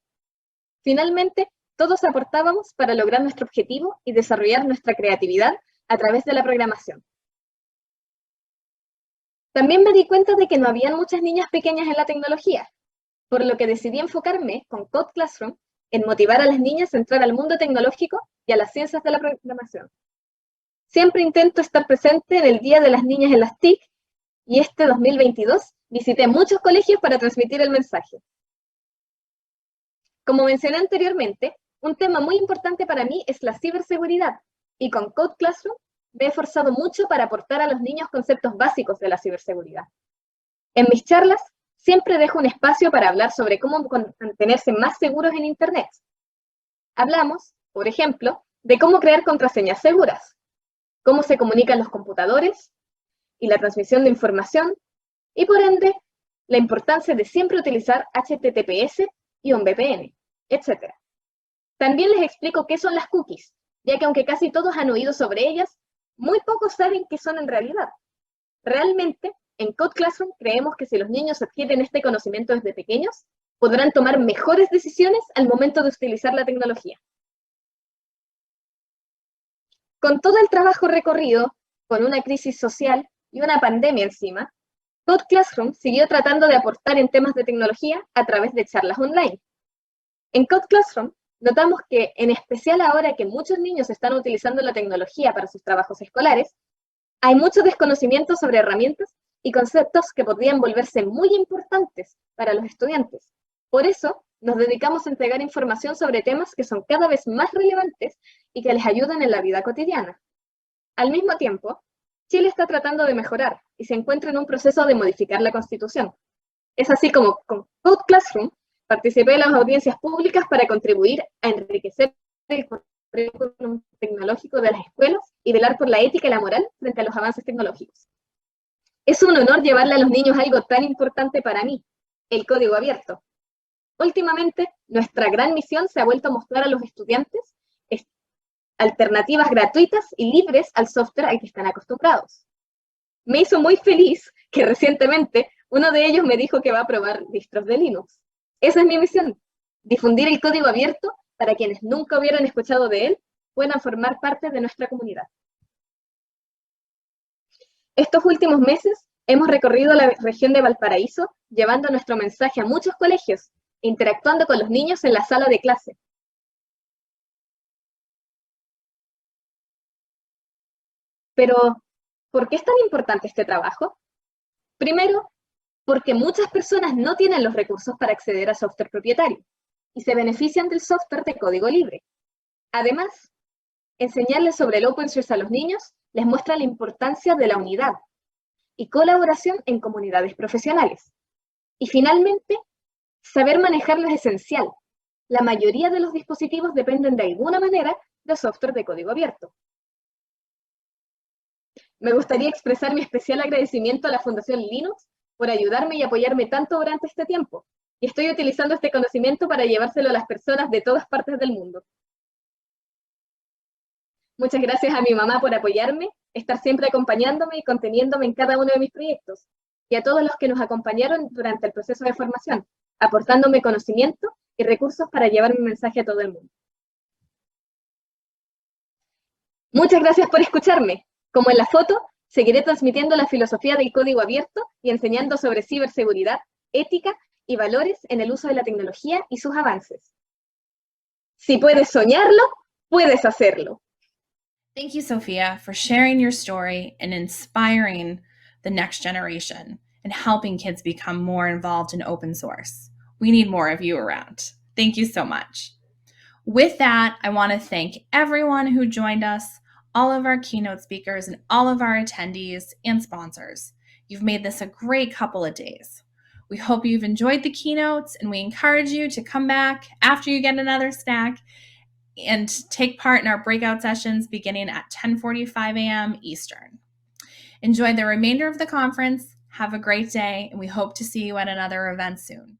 Finalmente, todos aportábamos para lograr nuestro objetivo y desarrollar nuestra creatividad a través de la programación. También me di cuenta de que no habían muchas niñas pequeñas en la tecnología, por lo que decidí enfocarme con Code Classroom en motivar a las niñas a entrar al mundo tecnológico y a las ciencias de la programación. Siempre intento estar presente en el Día de las Niñas en las TIC y este 2022 visité muchos colegios para transmitir el mensaje. Como mencioné anteriormente, un tema muy importante para mí es la ciberseguridad y con Code Classroom me he esforzado mucho para aportar a los niños conceptos básicos de la ciberseguridad. En mis charlas siempre dejo un espacio para hablar sobre cómo mantenerse más seguros en Internet. Hablamos, por ejemplo, de cómo crear contraseñas seguras, cómo se comunican los computadores y la transmisión de información, y por ende, la importancia de siempre utilizar HTTPS y un VPN, etc. También les explico qué son las cookies, ya que aunque casi todos han oído sobre ellas, muy pocos saben qué son en realidad. Realmente, en Code Classroom creemos que si los niños adquieren este conocimiento desde pequeños, podrán tomar mejores decisiones al momento de utilizar la tecnología. Con todo el trabajo recorrido, con una crisis social y una pandemia encima, Code Classroom siguió tratando de aportar en temas de tecnología a través de charlas online. En Code Classroom notamos que, en especial ahora que muchos niños están utilizando la tecnología para sus trabajos escolares, hay mucho desconocimiento sobre herramientas y conceptos que podrían volverse muy importantes para los estudiantes. Por eso, nos dedicamos a entregar información sobre temas que son cada vez más relevantes y que les ayudan en la vida cotidiana. Al mismo tiempo, Chile está tratando de mejorar y se encuentra en un proceso de modificar la Constitución. Es así como con Code Classroom participé en las audiencias públicas para contribuir a enriquecer el currículum tecnológico de las escuelas y velar por la ética y la moral frente a los avances tecnológicos. Es un honor llevarle a los niños algo tan importante para mí, el código abierto. Últimamente, nuestra gran misión se ha vuelto a mostrar a los estudiantes alternativas gratuitas y libres al software al que están acostumbrados. Me hizo muy feliz que recientemente uno de ellos me dijo que va a probar distros de Linux. Esa es mi misión, difundir el código abierto para quienes nunca hubieran escuchado de él puedan formar parte de nuestra comunidad. Estos últimos meses hemos recorrido la región de Valparaíso llevando nuestro mensaje a muchos colegios, interactuando con los niños en la sala de clase. Pero, ¿por qué es tan importante este trabajo? Primero, porque muchas personas no tienen los recursos para acceder a software propietario y se benefician del software de código libre. Además, enseñarles sobre el open source a los niños les muestra la importancia de la unidad y colaboración en comunidades profesionales. Y finalmente, saber manejarlo es esencial. La mayoría de los dispositivos dependen de alguna manera de software de código abierto. Me gustaría expresar mi especial agradecimiento a la Fundación Linux por ayudarme y apoyarme tanto durante este tiempo. Y estoy utilizando este conocimiento para llevárselo a las personas de todas partes del mundo. Muchas gracias a mi mamá por apoyarme, estar siempre acompañándome y conteniéndome en cada uno de mis proyectos. Y a todos los que nos acompañaron durante el proceso de formación, aportándome conocimiento y recursos para llevar mi mensaje a todo el mundo. Muchas gracias por escucharme. Como en la foto, seguiré transmitiendo la filosofía del código abierto y enseñando sobre ciberseguridad, ética y valores en el uso de la tecnología y sus avances. Si puedes soñarlo, puedes hacerlo. Thank you, Sophia, for sharing your story and inspiring the next generation and helping kids become more involved in open source. We need more of you around. Thank you so much. With that, I want to thank everyone who joined us, all of our keynote speakers and all of our attendees and sponsors. You've made this a great couple of days. We hope you've enjoyed the keynotes, and we encourage you to come back after you get another snack and take part in our breakout sessions beginning at 10:45 a.m. Eastern. Enjoy the remainder of the conference. Have a great day, and we hope to see you at another event soon.